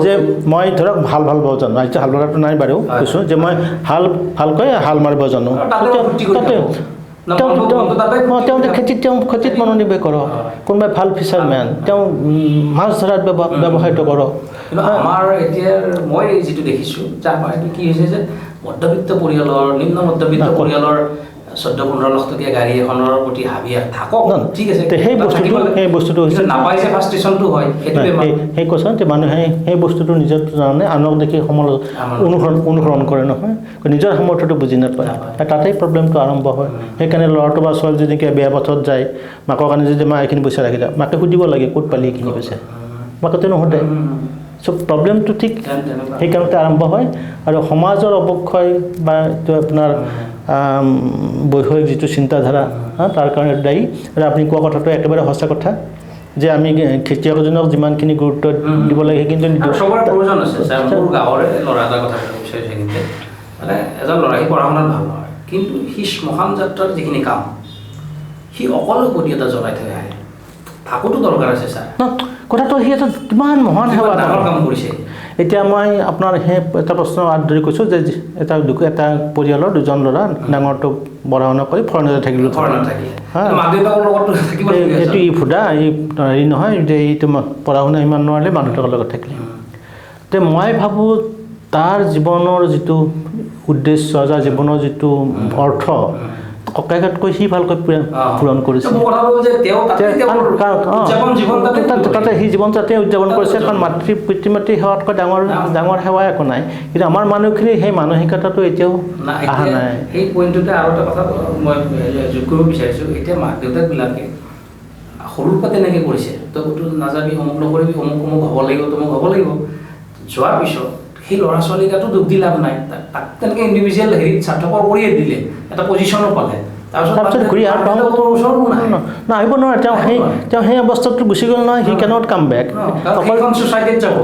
যে মই ধৰক ভাল পাব জানো, এতিয়া হাল বজাৰটো নাই বাৰু কৈছোঁ যে মই ভালকৈ হাল মাৰিব জানো, তেওঁ খেতিত মনোনিৱেশ কৰক। কোনোবাই ভাল ফিচাৰমেন, তেওঁ মাছ ধৰাত ব্যৱসায়টো কৰক। আমাৰ এতিয়া মই যিটো দেখিছোঁ যে আমাৰ এইটো কি হৈছে যে মধ্যবিত্ত পৰিয়ালৰ, নিম্ন মধ্যবিত্ত পৰিয়ালৰ 14-15 লাখ টকীয়া গাড়ী এখনৰ প্ৰতি হাবিয়াস থাকক, ঠিক আছে, সেই বস্তুটো হৈছে নাপাই যে ফাৰ্ষ্ট্ৰেশ্যনটো হয়, সেই কৈছোঁ যে মানুহে সেই বস্তুটো নিজৰ জানে, আনক দেখি অনুসৰণ কৰে নহয়, নিজৰ সামৰ্থ্যটো বুজি নাপায়, তাতেই প্ৰব্লেমটো আৰম্ভ হয়। সেইকাৰণে ল'ৰাটো বা ছোৱালীজনীকে বেয়া পথত যায়, মাকৰ কাৰণে যদি মা এইখিনি পইচা ৰাখিলে, মাকে সুধিব লাগে ক'ত পালি এইখিনি পইচা, মাকতে নোসোধে। চ' প্ৰব্লেমটো ঠিক সেইকাৰণতে আৰম্ভ হয়। আৰু সমাজৰ অৱক্ষয় বা এইটো আপোনাৰ বৈষয়িক যিটো চিন্তাধাৰা, তাৰ কাৰণে দায়ী। আৰু আপুনি কোৱা কথাটো একেবাৰে সঁচা কথা যে আমি খেতিয়কজনক যিমানখিনি গুৰুত্ব দিব লাগে সেইখিনি চবৰে প্ৰয়োজন আছে। মোৰ গাঁৱৰে ল'ৰা এটা কথা ক'ব বিচাৰিছোঁ, সেইখিনিতে মানে এজন ল'ৰা, সি পঢ়া শুনাত ভাল নহয়, কিন্তু সি শ্মশান যাত্ৰাৰ যিখিনি কাম সি অকলে প্ৰতি এটা জ্বলাই থৈ আহে, তাকোতো দৰকাৰ আছে ছাৰ। কথাটো সি এটা কিমান মহান সেৱা ডাঙৰ কাম কৰিছে। এতিয়া মই আপোনাৰ সেই এটা প্ৰশ্ন আদৰি কৈছোঁ যে এটা পৰিয়ালৰ দুজন ল'ৰা, ডাঙৰটো পঢ়া শুনা কৰি ফৰেইনতে থাকিলোঁ, এইটো ই ফুডা হেৰি নহয় যে এইটো পঢ়া শুনা ইমান নোৱাৰিলে মাক দেউতাকৰ লগত থাকিলে। তে মই ভাবোঁ তাৰ জীৱনৰ যিটো উদ্দেশ্য, যাৰ জীৱনৰ যিটো অৰ্থ, ককায়েকতকৈ সি ভালকৈ পূৰণ কৰিছে। তাতে সি জীৱন তাতে উদযাপন কৰিছে, কাৰণ পিতৃ মাতৃ সেৱাতকৈ ডাঙৰ সেৱা একো নাই। কিন্তু আমাৰ মানুহখিনি সেই মানসিকতাটো এতিয়াও অহা নাই। সেই পইণ্টটোতে আৰু এটা কথা মই যোগ কৰিব বিচাৰিছোঁ। এতিয়া মাক দেউতাকবিলাকে সৰুৰ পৰা তেনেকৈ কৰিছে, তই ক'তো নাযাবি, অমুক নকৰিবি, অমুক হ'ব লাগিব, তমুক হ'ব লাগিব। যোৱাৰ পিছত সেই ল'ৰা ছোৱালীকেইটাতো দুখ দি লাভ নাই, তাক তেনেকৈ ইণ্ডিভিজুৱেল হেৰিত স্বাৰ্থপৰ কৰিয়ে দিলে, এটা পজিশ্যনো পালে, তাৰপিছত ঘূৰি আহিব নোৱাৰে। তেওঁ সেই অৱস্থাটো গুচি গ'ল নহয়, সি কেনট কাম বেক। সেইখন ছ'চাইটিত যাব,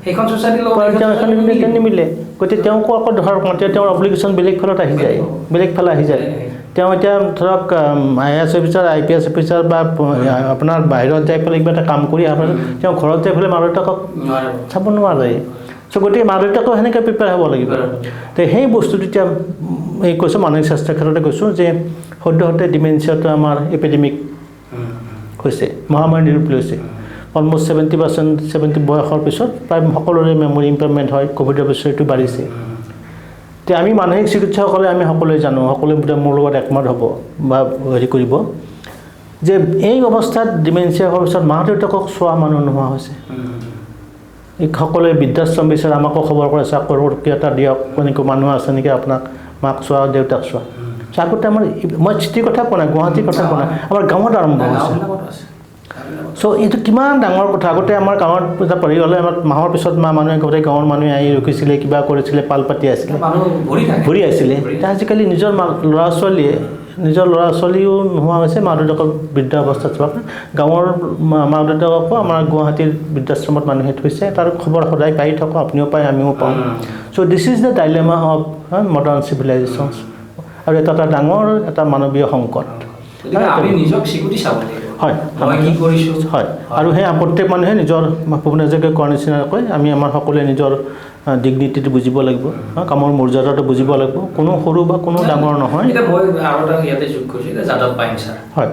সেইখন ছ'চাইটিৰ লগত নিমিলে। গতিকে তেওঁকো আকৌ ধৰক তেওঁৰ অব্লিগেশ্যন বেলেগ ফালে আহি যায়। তেওঁ এতিয়া ধৰক IAS অফিচাৰ, IPS অফিচাৰ বা আপোনাৰ বাহিৰত যাই পেলাই কিবা এটা কাম কৰি অহাৰ পাছত তেওঁ ঘৰত যাই পেলাই মা দেউতাকক চাব নোৱাৰে। চ' গতিকে মা দেউতাকেও সেনেকৈ প্ৰিপেয়াৰ হ'ব লাগিব। তো সেই বস্তুটো এতিয়া এই কৈছোঁ, মানসিক স্বাস্থ্যৰ ক্ষেত্ৰতে কৈছোঁ যে সদ্যহতে ডিমেনচিয়াটো আমাৰ এপিডেমিক হৈছে, মহামাৰীৰ ৰূপ লৈছে। অলমষ্ট 70% বয়সৰ পিছত প্ৰায় সকলোৰে মেমৰি ইম্পেয়াৰমেণ্ট হয়, ক'ভিডৰ পিছত এইটো বাঢ়িছে। এতিয়া আমি মানসিক চিকিৎসকসকলে আমি সকলোৱে জানো, সকলোৱে মোৰ লগত একমত হ'ব বা হেৰি কৰিব যে এই অৱস্থাত ডিমেনচিয়া হোৱাৰ পিছত মা দেউতাকক চোৱা মানুহ নোহোৱা হৈছে। এই সকলোৱে বৃদ্ধাশ্ৰম বিচাৰে আমাকো খবৰ কৰে চাকৰি এটা দিয়ক এনেকুৱা মানুহ আছে নেকি আপোনাক মাক চোৱা দেউতাক চোৱা আগতে আমাৰ মই চিটিৰ কথা কোৱা নাই গুৱাহাটীৰ কথা কোৱা নাই আমাৰ গাঁৱত আৰম্ভ হৈছে চ' এইটো কিমান ডাঙৰ কথা আগতে আমাৰ গাঁৱত এটা পঢ়ি গ'লে আমাৰ মাহৰ পিছত মানুহে গোটেই গাঁৱৰ মানুহে আহি ৰখিছিলে কিবা কৰিছিলে পাল পাতি আছিলে ভৰি আছিলে এতিয়া আজিকালি নিজৰ ল'ৰা ছোৱালীও নোহোৱা হৈছে মা দেউতাকক বৃদ্ধ অৱস্থাত চোৱা গাঁৱৰ মা দেউতাককো আমাৰ গুৱাহাটীৰ বৃদ্ধাশ্ৰমত মানুহে থৈছে তাৰ খবৰ সদায় পাই থাকোঁ আপুনিও পায় আমিও পাওঁ so' this is the dilemma of modern civilisations আৰু এটা ডাঙৰ এটা মানৱীয় সংকট হয় হয় আৰু সেই প্ৰত্যেক মানুহে নিজৰ ভূপেনাজীকে কোৱাৰ নিচিনাকৈ আমি আমাৰ সকলোৱে নিজৰ ডিগনিটিটো বুজিব লাগিব কামৰ মৰ্যাদাটো বুজিব লাগিব কোনো সৰু বা কোনো ডাঙৰ নহয় মই আৰু এটা ইয়াতে যোগ কৰিছোঁ এতিয়া যাদৱ পায়েং ছাৰ হয়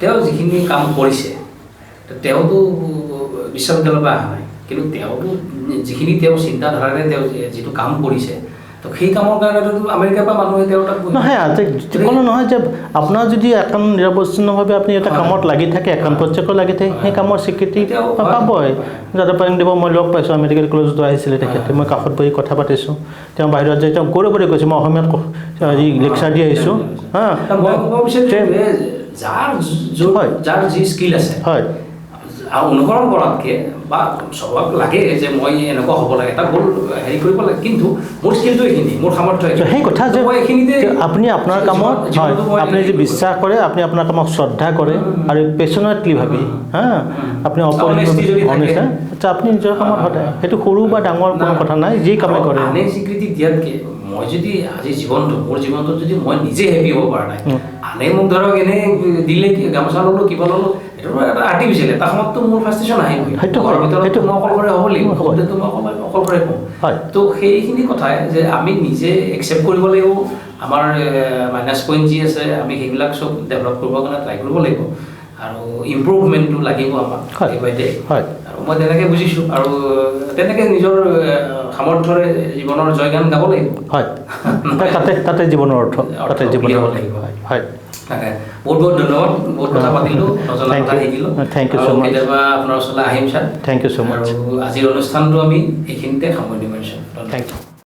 তেওঁ যিখিনি কাম কৰিছে তেওঁতো বিশ্ববিদ্যালয়ৰ পৰা অহা নাই কিন্তু তেওঁতো যিখিনি তেওঁ চিন্তাধাৰাৰে তেওঁ যিটো কাম কৰিছে তো সেই কামৰ কাৰণেতো আমেৰিকাৰ পৰা মানুহে তেওঁ তাত নহয় কোনো নহয় যে আপোনাৰ যদি এখন নিৰৱচ্ছিন্নভাৱে আপুনি এটা কামত লাগি থাকে এখন প্ৰজেক্টত লাগি থাকে সেই কামৰ স্বীকৃতি পাবই যাদৱ পায়েং দেৱক মই লগ পাইছোঁ মেডিকেল কলেজতো আহিছিলে তেখেতে মই কাষত বহি কথা পাতিছোঁ তেওঁ বাহিৰত যাই তেওঁ গৌৰৱৰে কৈছে মই অসমীয়াত লেকচাৰ দি আহিছোঁ যাৰ যি স্কিল আছে হয় আৰু অনুকৰণ কৰাতকৈ বা চবক লাগে যে মই এনেকুৱা হ'ব লাগে এটা ভুল হেৰি কৰিব লাগে কিন্তু মোৰ স্কিলটো এইখিনি মোৰ সামৰ্থ্য সেই কথা যে আপুনি আপোনাৰ কামত হয় আপুনি যদি বিশ্বাস কৰে আপুনি আপোনাৰ কামক শ্ৰদ্ধা কৰে আৰু পেচনেটলি ভাবি আপুনি আচ্ছা আপুনি নিজৰ কামত সদায় সেইটো সৰু বা ডাঙৰ কোনো কথা নাই যি কামে কৰে আনে স্বীকৃতি দিয়াতকৈ মই যদি আজি মোৰ জীৱনটোত যদি মই নিজে হেপি হ'ব পৰা নাই আনে মোক ধৰক এনে দিলে গামোচা ল'লোঁ কিবা ল'লোঁ এটা আৰ্টিফিচিয়েল এটা সময়ততো মোৰ ফ্ৰাষ্ট্ৰেশ্যন আহিবই ঘৰৰ ভিতৰতো মই অকলশৰে হ'ব লাগিব ঘৰতেতো মই অকলশৰে হওঁ তো সেইখিনি কথাই যে আমি নিজে একচেপ্ট কৰিব লাগিব আমাৰ মাইনাছ পইণ্ট যি আছে আমি সেইবিলাক চব ডেভেলপ কৰিবৰ কাৰণে ট্ৰাই কৰিব লাগিব আৰু ইম্প্ৰুভমেণ্টটো লাগিব আমাক ডে বাই ডে আৰু মই তেনেকৈ বুজিছোঁ আৰু তেনেকৈ নিজৰ সামৰ্থ্যৰে জীৱনৰ জয়গান গাব লাগিব হয় তাতে জীৱনৰ অৰ্থ তাতে জীৱনৰ লাগিব হয় বহুত বহুত ধন্যবাদ বহুত কথা পাতিলোঁ নজনা কথা শিকিলোঁ থেংক ইউ ছ' মাছ কেতিয়াবা আপোনাৰ ওচৰলৈ আহিম ছাৰ থেংক ইউ ছ' মাছ আৰু আজিৰ অনুষ্ঠানটো আমি এইখিনিতে সামৰণি মাৰিছোঁ থেংক ইউ